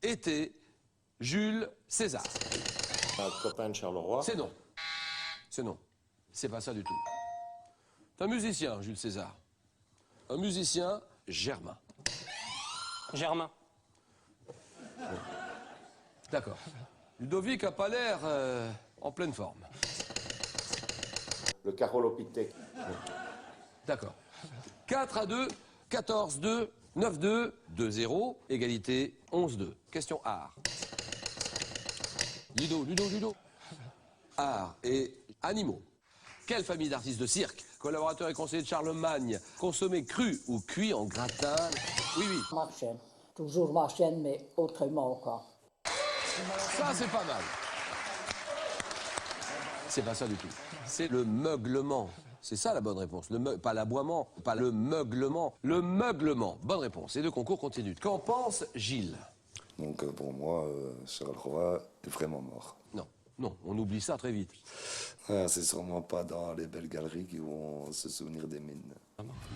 était Jules César? Un copain de Charleroi. C'est non. C'est non. C'est pas ça du tout. C'est un musicien, Jules César. Un musicien germain. Germain. Bon. D'accord. Ludovic a pas l'air en pleine forme. Le Carolopithèque. D'accord. 4-2, 14-2, 9-2, 2-0, égalité 11-2. Question art. Ludo. Art et animaux. Quelle famille d'artistes de cirque, collaborateurs et conseillers de Charlemagne, consommés crus ou cuits en gratin? Oui. Marchienne. Toujours marchienne, mais autrement quoi. Ça, c'est pas mal. C'est pas ça du tout. C'est le meuglement. C'est ça la bonne réponse. Pas l'aboiement, pas le meuglement. Le meuglement. Bonne réponse. Et le concours continue. Qu'en pense Gilles? Donc pour moi, Charleroi est vraiment mort. Non, on oublie ça très vite. C'est sûrement pas dans les belles galeries qui vont se souvenir des mines.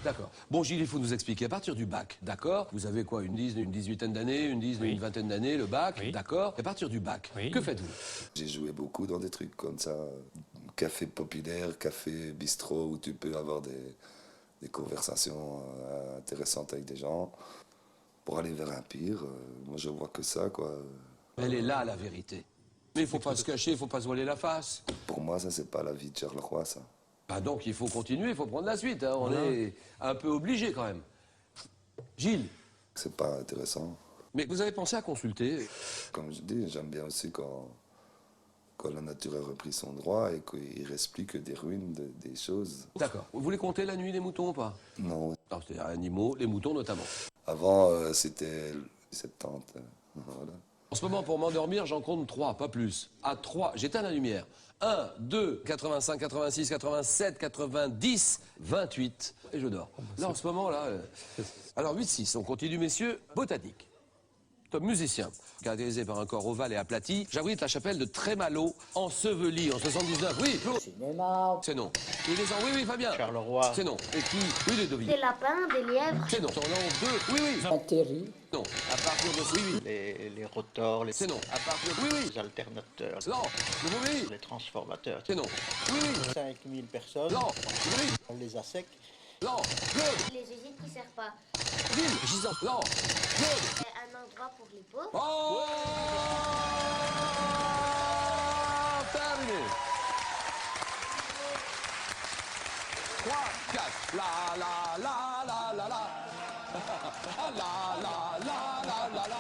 D'accord. Bon, Gilles, il faut nous expliquer. À partir du bac, d'accord? Vous avez quoi, une 18aine d'années, une 20aine d'années, le bac, d'accord? À partir du bac, que faites-vous? J'ai joué beaucoup dans des trucs comme ça. Café populaire, café bistrot, où tu peux avoir des conversations intéressantes avec des gens. Pour aller vers un pire, moi je vois que ça, quoi. Elle est là, la vérité. Mais il faut pas se cacher, il faut pas se voiler la face. Pour moi, ça, c'est pas la vie de Charleroi, ça. Bah donc, il faut continuer, il faut prendre la suite. Hein. On est un peu obligé, quand même. Gilles? C'est pas intéressant. Mais vous avez pensé à consulter? Comme je dis, j'aime bien aussi quand la nature a repris son droit et qu'il ne reste plus que des ruines, des choses. D'accord. Vous voulez compter la nuit des moutons ou pas? Non. C'est-à-dire animaux, les moutons notamment. Avant, c'était 70. Voilà. En ce moment, pour m'endormir, j'en compte 3, pas plus. À 3, j'éteins la lumière. 1, 2, 85, 86, 87, 90, 28. Et je dors. Là, en ce moment, là... Alors, 8-6, on continue, messieurs. Botanique. Top musicien, caractérisé par un corps ovale et aplati, j'abrite la chapelle de Trémalo, ensevelie en 79. Oui, Claude. Cinéma. C'est non. Oui, Fabien. Charleroi. C'est non. Et qui? Oui, Ludovic. Des lapins, des lièvres. C'est non. Sur l'an 2. Oui. Intérêt. Non. À part partir de... Oui, oui. Les rotors, les... C'est non. À partir de... Oui, oui. Les alternateurs. Non. Oui. Les transformateurs. C'est non. Oui, oui. 5000 personnes. Non. Oui. On les a secs. Non. Good. Les usines qui servent pas. Ville. Gisant. Non. Good. Un endroit pour les pauvres. Oh, terminé. 3, 4. La, la, la, la, la, la. La, la, la, la, la, la, la,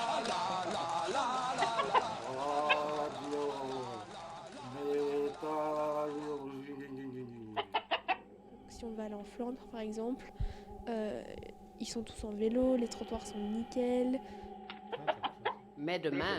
la, la, la. Si on va aller en Flandre, par exemple, ils sont tous en vélo, les trottoirs sont nickel. Mais demain.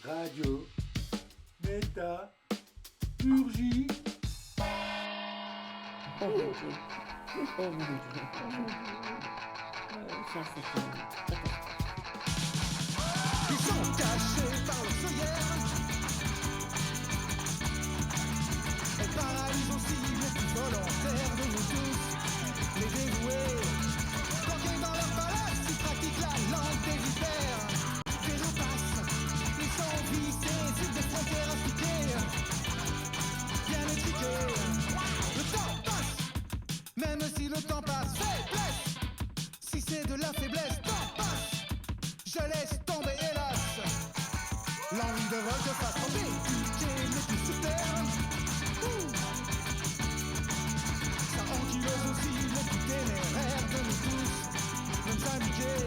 Radio Méta Urgie. Oh mon Dieu. Oh mon Dieu. Ça, c'est une catastrophe. Ils sont cachés par le feuillère. Elle paralyse aussi les plus volontaires de nous tous, les dévoués. Bloqués dans leur palace, ils pratiquent la langue des vipères. Des rapaces, ils sont vissés sur des frontières appliquées. Bien étriqués. Le temps passe, même si le temps passe. Faiblesse, si c'est de la faiblesse, temps passe. Je laisse tomber, hélas. L'envie de volte-face pour débuter le plus sous terre. Ça ankylose aussi le plus téméraire de nous tous. Nos amitiés,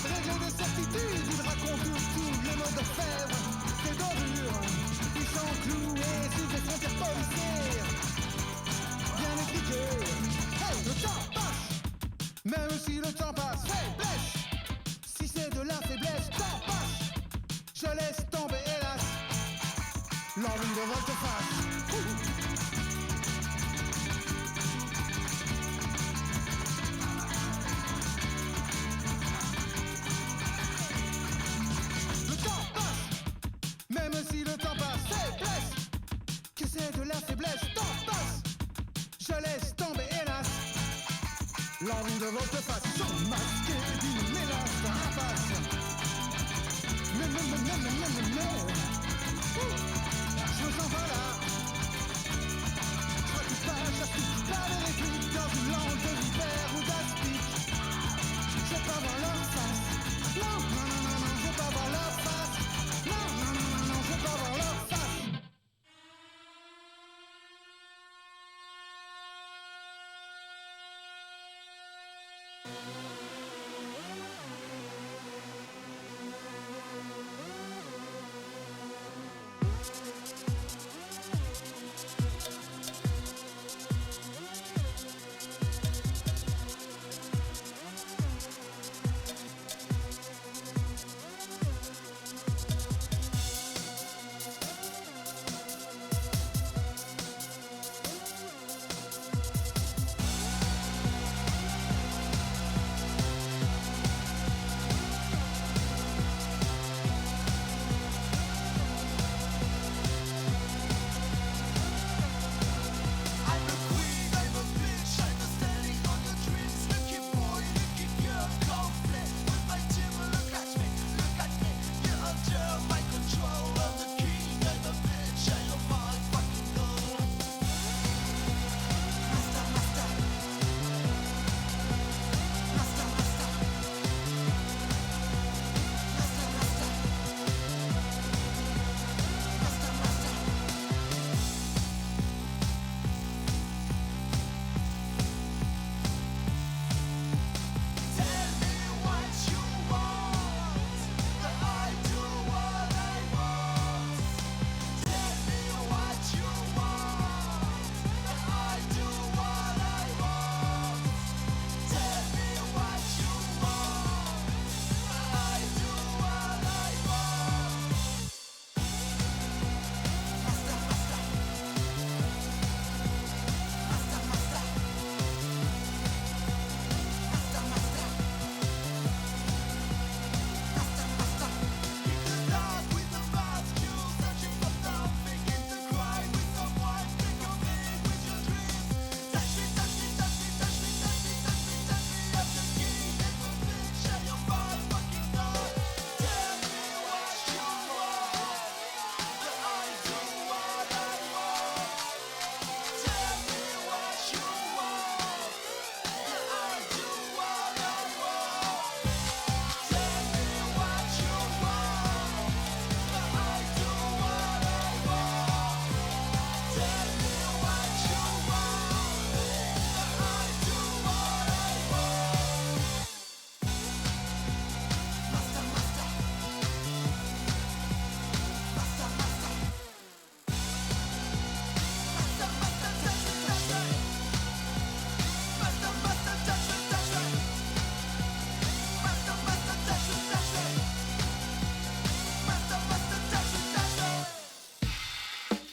règles de certitude, ils racontent tous les mots de fer. Des dorures, ils sont cloués sur des frontières policières. Bien expliqué, hey, le temps passe. Même si le temps passe, faiblesse. Si c'est de la faiblesse, temps passe. Je laisse tomber, hélas. L'envie de volte-face. Le temps passe. Même si le temps passe, faiblesse. Que c'est de la faiblesse, temps passe. Je laisse tomber, hélas. L'envie une de volte-face sont masqués d'une mélange de rapace. Mais, je me sens pas là. Je recule pas, j'aspire pas de réplique dans une lampe d'hiver ou d'aspic. Je veux pas voir leur face. Non, non, non, non, non, je veux pas voir leur face. Non, non, non, non, non, je veux pas voir leur face.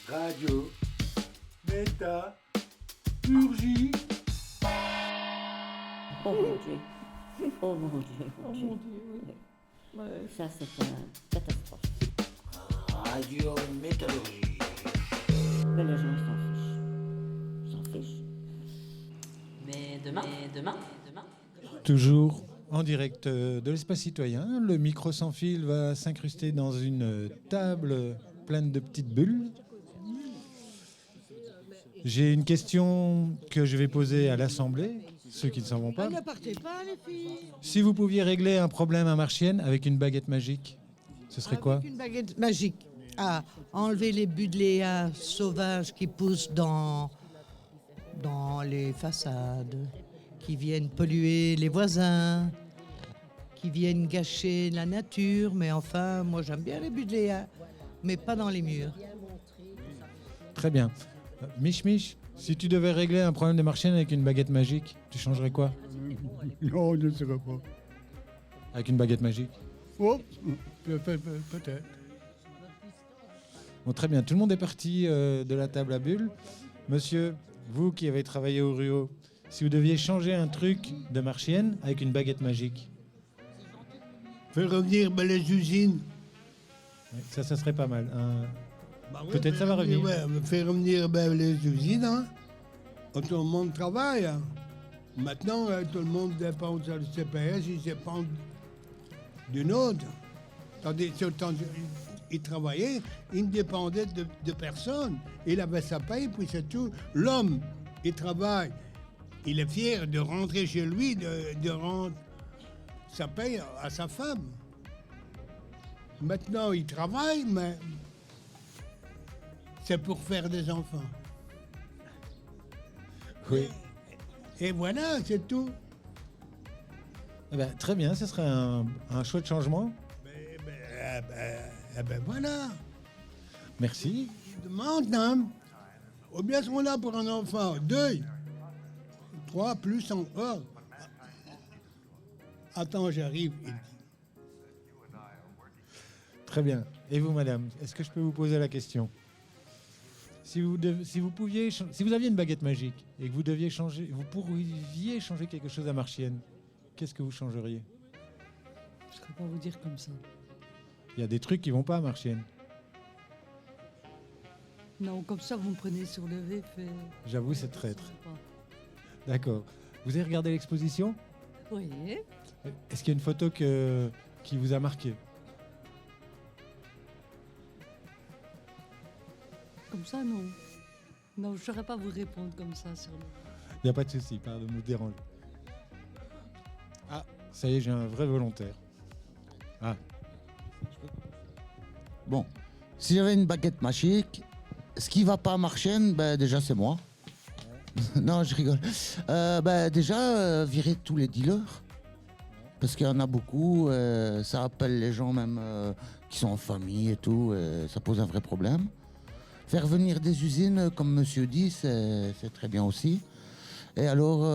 Radio Méta Urgie. Oh mon Dieu. Oh mon Dieu. Oh mon Dieu, oui. Ça, c'est une catastrophe. Radio Métallurgie. Mais les gens, ils s'en fichent. Mais demain. Toujours en direct de l'espace citoyen, le micro sans fil va s'incruster dans une table pleine de petites bulles. J'ai une question que je vais poser à l'Assemblée, ceux qui ne s'en vont pas. Ne partez pas, les filles. Si vous pouviez régler un problème à Marchienne avec une baguette magique, ce serait quoi? Avec une baguette magique. Ah, enlever les buddléas sauvages qui poussent dans les façades, qui viennent polluer les voisins, qui viennent gâcher la nature. Mais enfin, moi j'aime bien les buddléas, mais pas dans les murs. Très bien. Mich, si tu devais régler un problème de Marchienne avec une baguette magique, tu changerais quoi? Non, je ne saurais pas. Avec une baguette magique? Oh, peut-être. Bon, très bien. Tout le monde est parti de la table à bulles. Monsieur, vous qui avez travaillé au Ruau, si vous deviez changer un truc de Marchienne avec une baguette magique? Faire revenir les usines. Ouais, ça serait pas mal. Bah oui, peut-être ça va revenir. Ouais, faire revenir les usines, hein. Tout le monde travaille. Hein. Maintenant, tout le monde dépend du CPS, ils dépendent d'une autre. Tandis que quand il travaillait, il ne dépendait de personne. Il avait sa paye, puis c'est tout. L'homme, il travaille. Il est fier de rentrer chez lui, de rendre sa paye à sa femme. Maintenant, il travaille, mais c'est pour faire des enfants. Oui. Et voilà, c'est tout. Eh ben, très bien, ce serait un chouette changement. Eh ben voilà. Merci. Je demande, hein, combien sont là pour un enfant? 2, 3, plus en... Oh. Attends, j'arrive. Très bien. Et vous, madame, est-ce que je peux vous poser la question? Si vous aviez une baguette magique et que vous pourriez changer quelque chose à Marchienne, qu'est-ce que vous changeriez? Je ne saurais pas vous dire comme ça. Il y a des trucs qui vont pas à Marchienne. Non, comme ça, vous me prenez sur le vif. J'avoue, c'est traître. D'accord. Vous avez regardé l'exposition? Oui. Est-ce qu'il y a une photo qui vous a marqué? Comme ça, non. Non, je ne saurais pas vous répondre comme ça sur le... Il n'y a pas de souci, pardon de vous déranger. Ah, ça y est, j'ai un vrai volontaire. Ah. Bon, si j'avais une baguette magique, ce qui va pas à Marchienne, ben déjà c'est moi. Non, je rigole. Déjà, virer tous les dealers. Parce qu'il y en a beaucoup, ça appelle les gens même qui sont en famille et tout, ça pose un vrai problème. Faire venir des usines, comme monsieur dit, c'est très bien aussi. Et alors,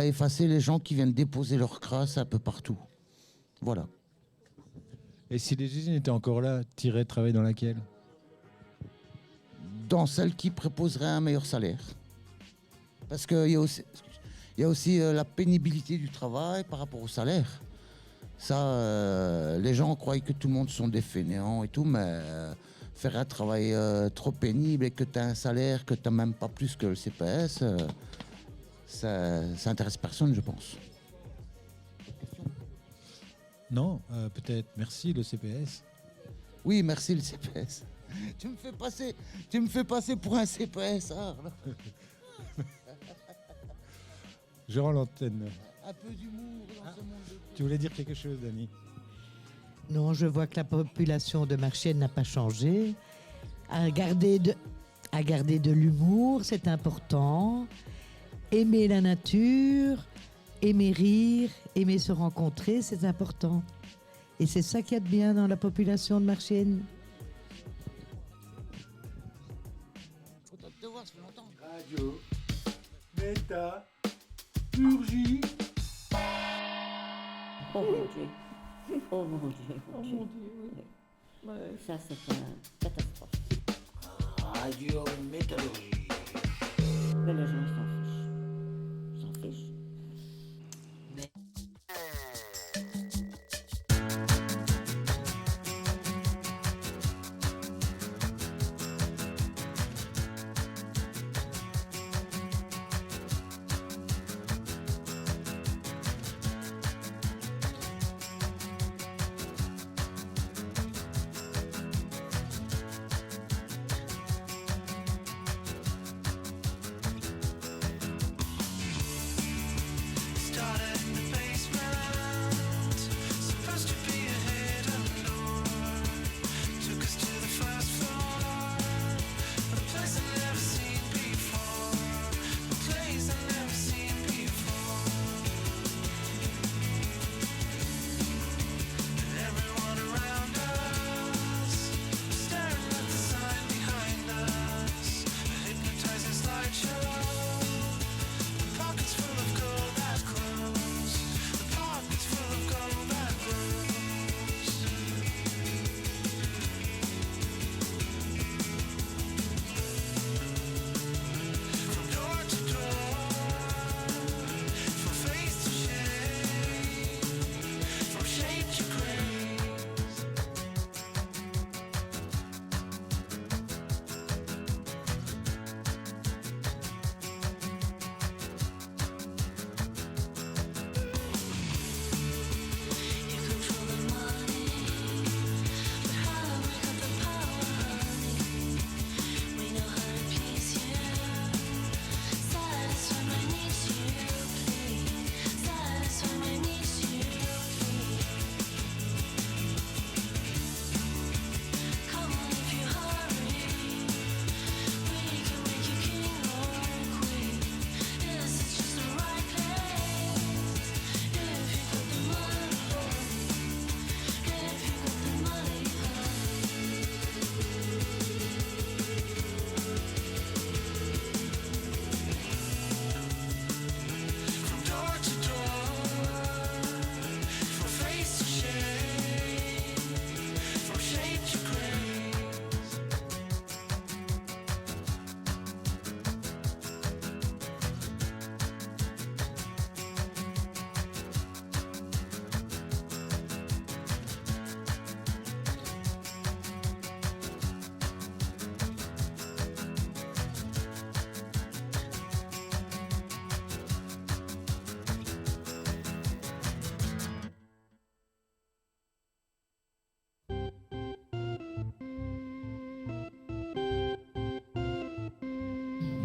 effacer les gens qui viennent déposer leur crasse un peu partout. Voilà. Et si les usines étaient encore là, t'irais travailler dans laquelle? Dans celle qui proposerait un meilleur salaire. Parce qu'il y a aussi la pénibilité du travail par rapport au salaire. Ça, les gens croient que tout le monde sont des fainéants et tout, mais faire un travail trop pénible et que tu as un salaire que tu n'as même pas plus que le CPS, ça intéresse personne, je pense. Non, peut-être. Merci, le CPS. Oui, merci, le CPS. Tu me fais passer pour un CPS. Hein. Je rends l'antenne. Un peu d'humour dans ce monde. Tu voulais dire quelque chose, Dani? Non, je vois que la population de Marchienne n'a pas changé. À garder de l'humour, c'est important. Aimer la nature, aimer rire, aimer se rencontrer, c'est important. Et c'est ça qu'il y a de bien dans la population de Marchienne. Radio, Méta, Purgie. Oh mon Dieu. Oh mon Dieu. Oh mon Dieu, oui. Ça, c'est une catastrophe. Radio Métallurgie. Mais les gens s'en fichent.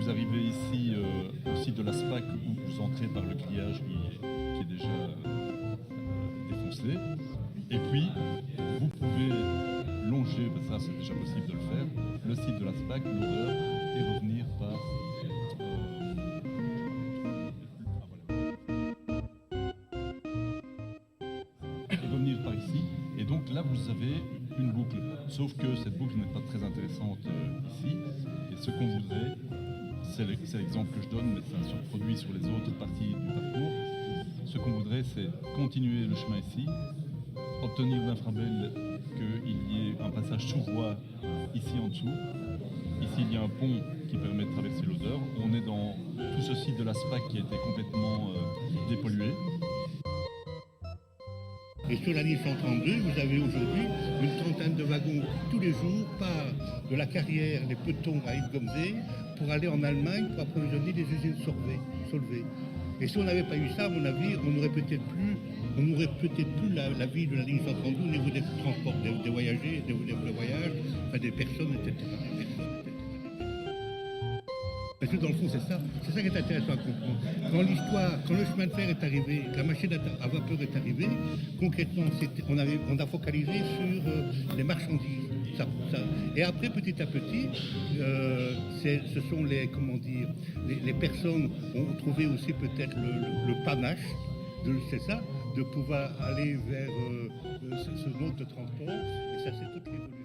vous arrivez ici au site de la SPAC où vous entrez par le grillage qui est déjà défoncé. Et puis, vous pouvez longer, ça c'est déjà possible de le faire, le site de la SPAC, l'odeur, et revenir par... et revenir par ici. Et donc là, vous avez une boucle. Sauf que cette boucle n'est pas très intéressante ici. Et ce qu'on voudrait, c'est l'exemple que je donne, mais ça se reproduit sur les autres parties du parcours. Ce qu'on voudrait, c'est continuer le chemin ici, obtenir d'Infrabel qu'il y ait un passage sous voie ici en dessous. Ici, il y a un pont qui permet de traverser l'odeur. On est dans tout ce site de la SPAC qui a été complètement dépollué. Et sur la ligne 132, vous avez aujourd'hui une trentaine de wagons tous les jours par de la carrière, les petons à Yves-Gomzé, pour aller en Allemagne pour approvisionner des usines Solvay. Et si on n'avait pas eu ça, à mon avis, on n'aurait peut-être plus la vie de la ligne 132 au niveau des transports, des voyageurs, des voyages, enfin des personnes, etc. Parce que dans le fond, c'est ça qui est intéressant à comprendre. Quand le chemin de fer est arrivé, la machine à vapeur est arrivée, concrètement, on a focalisé sur les marchandises. Ça. Et après, petit à petit, ce sont les personnes ont trouvé aussi peut-être le panache, c'est ça, de pouvoir aller vers ce mode de transport. Et ça, c'est toute l'évolution.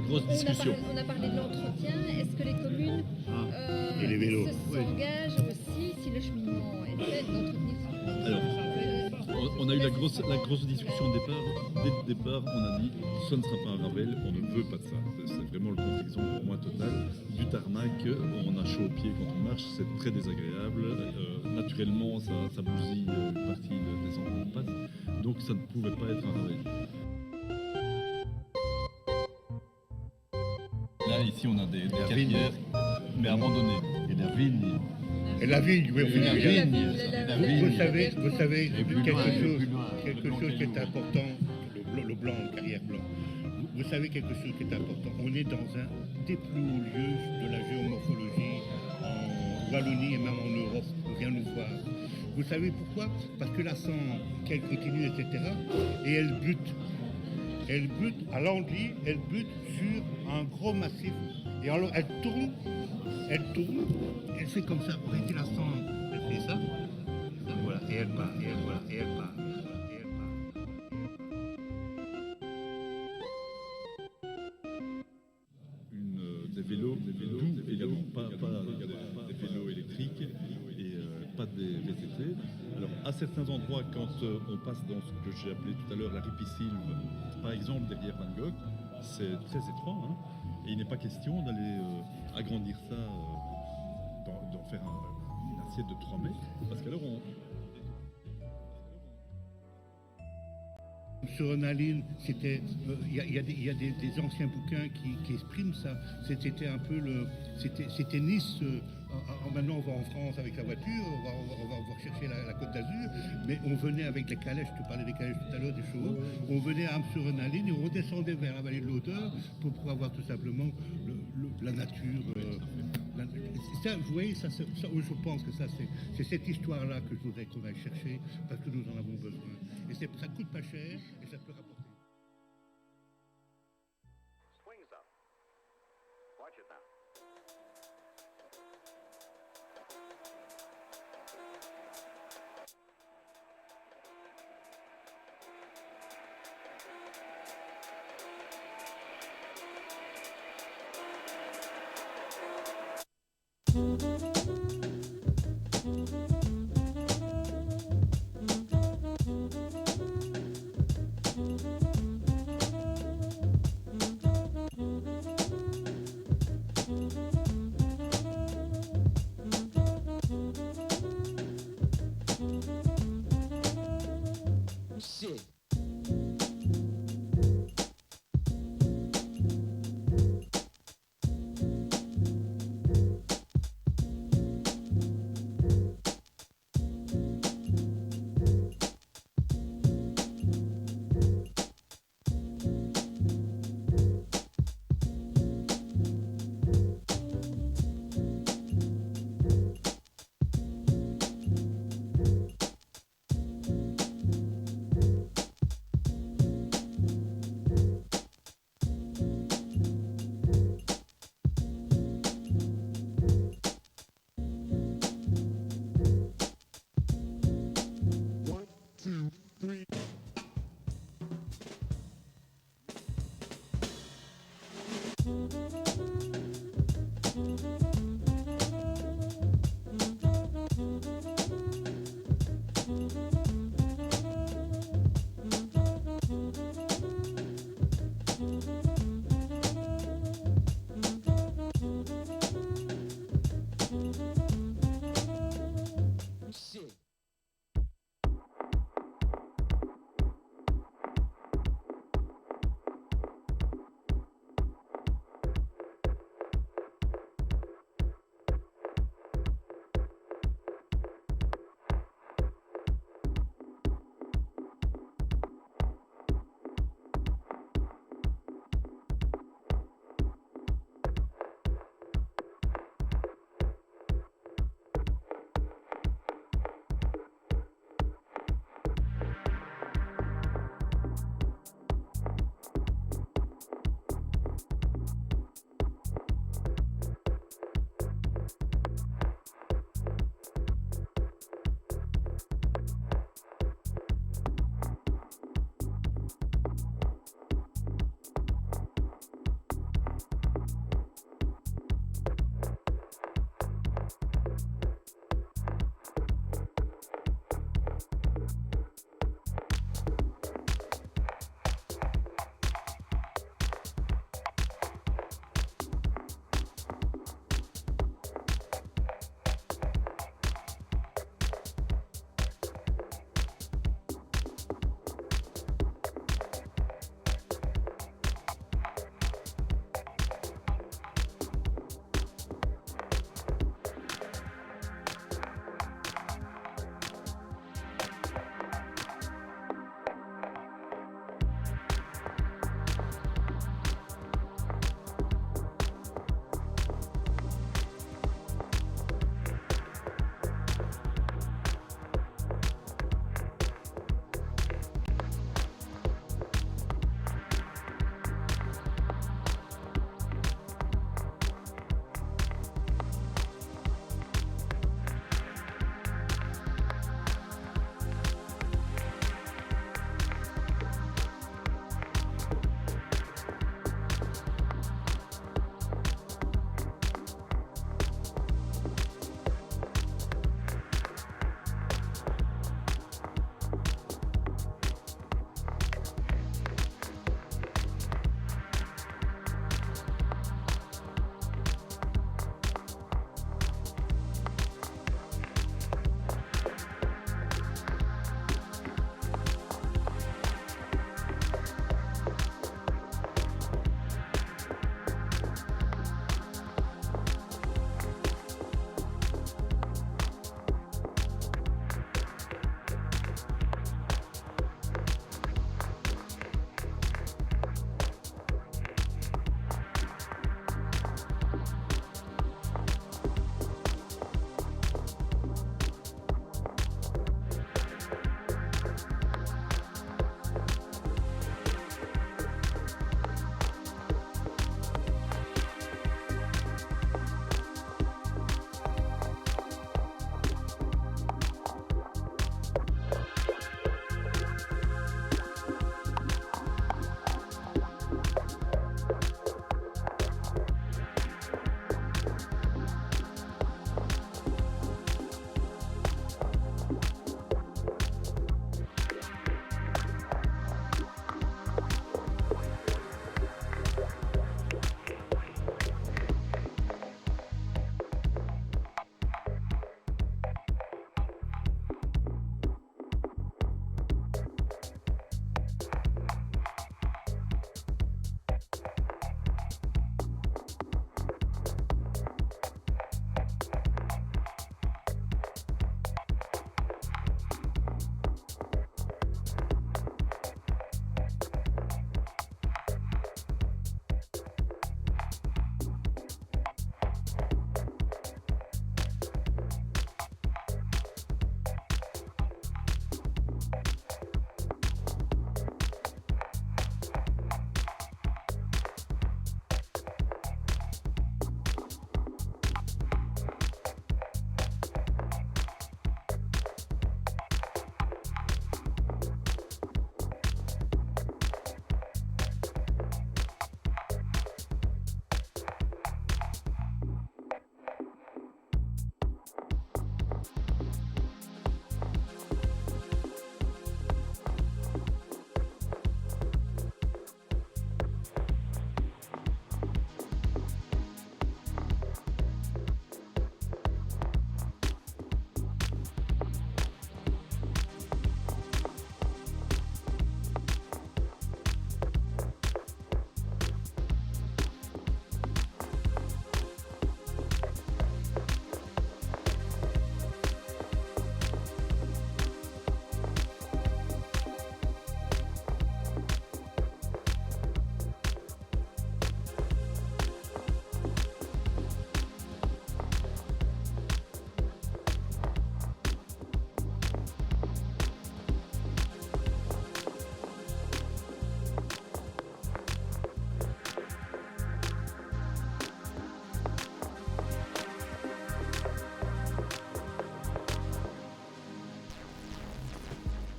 Grosse discussion. On a parlé de l'entretien. Est-ce que les communes et les vélos. s'engagent aussi, si le cheminement est fait, d'entretenir ce Alors, on a eu la grosse discussion de départ. Dès le départ, on a dit ce ne sera pas un Ravel, on ne veut pas de ça. C'est vraiment le contre-exemple pour moi total. Du tarmac, on a chaud aux pieds quand on marche, c'est très désagréable. Naturellement, ça bousille une partie des endroits où on passe. Donc ça ne pouvait pas être un Ravel. Là, ici, on a des carrières, mais abandonnées. Et la vigne. Et la vigne, oui, vous savez quelque chose qui est important, le blanc, le carrière blanc. Vous savez quelque chose qui est important. On est dans un des plus hauts lieux de la géomorphologie en Wallonie et même en Europe. On vient nous voir. Vous savez pourquoi? Parce que la Sambre, qu'elle continue, etc., et elle bute à l'Angly, elle bute sur un gros massif. Et alors elle tourne, elle fait comme ça. Vous voyez la Sambre, elle fait ça. Voilà, et elle part, et elle part, et elle part. Des vélos également, pas des vélos électriques et pas des VTT. Alors à certains endroits, quand on passe dans ce que j'ai appelé tout à l'heure la ripisylve, par exemple derrière Van Gogh, c'est très étroit, hein, et il n'est pas question d'aller agrandir ça, d'en faire une assiette de 3 mètres, parce qu'alors Sur Renaline, c'était, il y a des anciens bouquins qui expriment ça. C'était un peu c'était Nice. Maintenant, on va en France avec la voiture, on va chercher la Côte d'Azur, mais on venait avec les calèches. Tu parlais des calèches tout à l'heure, des chevaux. On venait à sur Renaline et on redescendait vers la vallée de l'Odeur pour avoir tout simplement la nature. Ça, vous voyez, ça, je pense que ça, c'est cette histoire-là que je voudrais qu'on aille chercher parce que nous en avons besoin. Et ça coûte pas cher et ça peut rapporter. Swings up. Watch it now.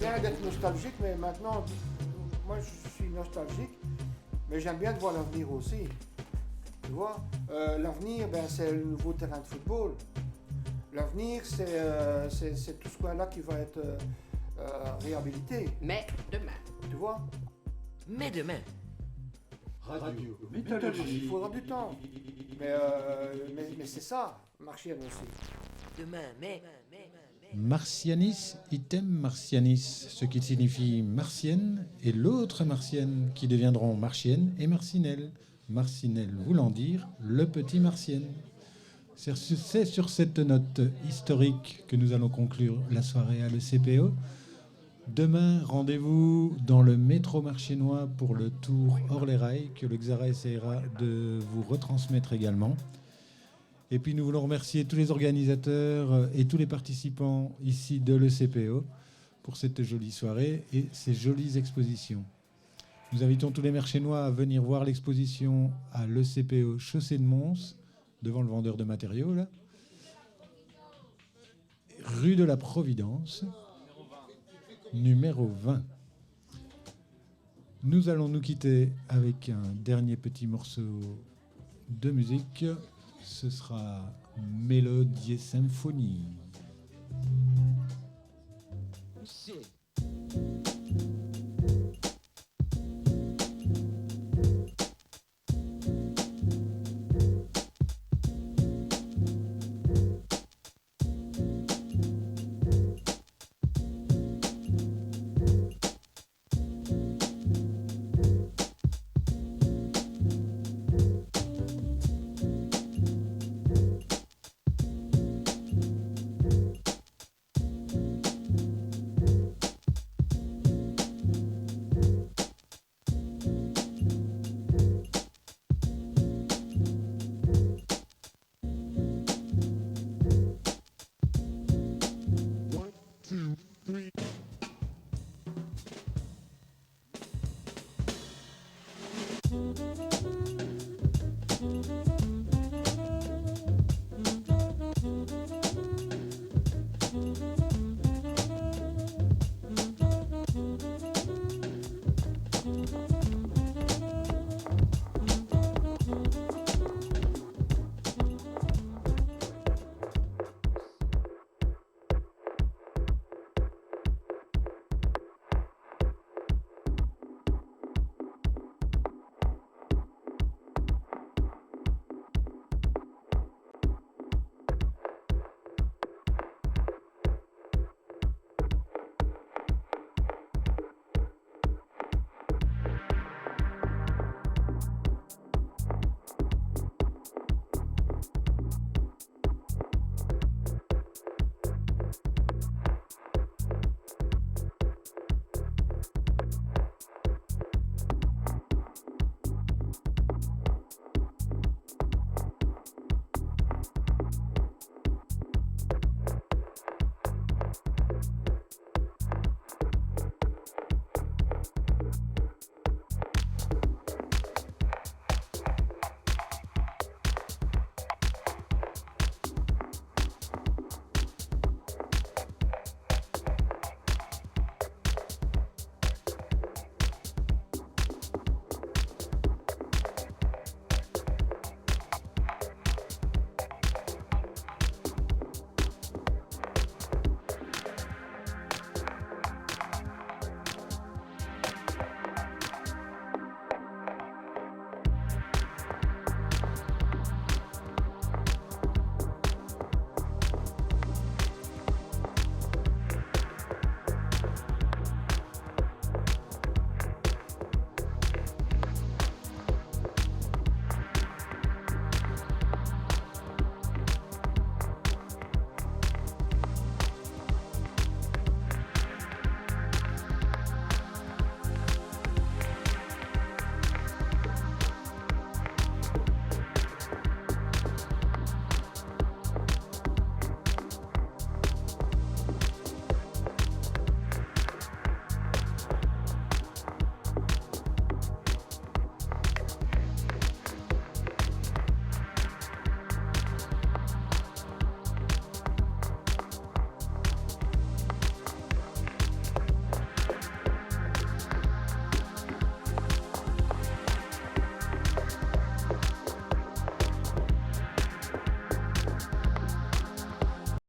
bien d'être nostalgique, mais maintenant, moi je suis nostalgique, mais j'aime bien de voir l'avenir aussi. Tu vois, l'avenir, ben, c'est le nouveau terrain de football. L'avenir, c'est tout ce coin-là qui va être réhabilité. Mais demain. Tu vois? Mais demain. Radio, métallurgie. Il faudra du temps. Mais c'est ça, Marchienne aussi. Demain, mais. Martianis item martianis, ce qui signifie martienne, et l'autre martienne, qui deviendront marchienne et marcinelle. Marcinelle voulant dire le petit martienne. C'est sur cette note historique que nous allons conclure la soirée à l'ECPO. Demain, rendez-vous dans le métro marchiennois pour le tour hors les rails que le Xara essaiera de vous retransmettre également. Et puis nous voulons remercier tous les organisateurs et tous les participants ici de l'ECPO pour cette jolie soirée et ces jolies expositions. Nous invitons tous les Marchiennois à venir voir l'exposition à l'ECPO Chaussée de Mons, devant le vendeur de matériaux, là. Rue de la Providence, numéro 20. Nous allons nous quitter avec un dernier petit morceau de musique. Ce sera Mélodie Symphonie. One, two, three.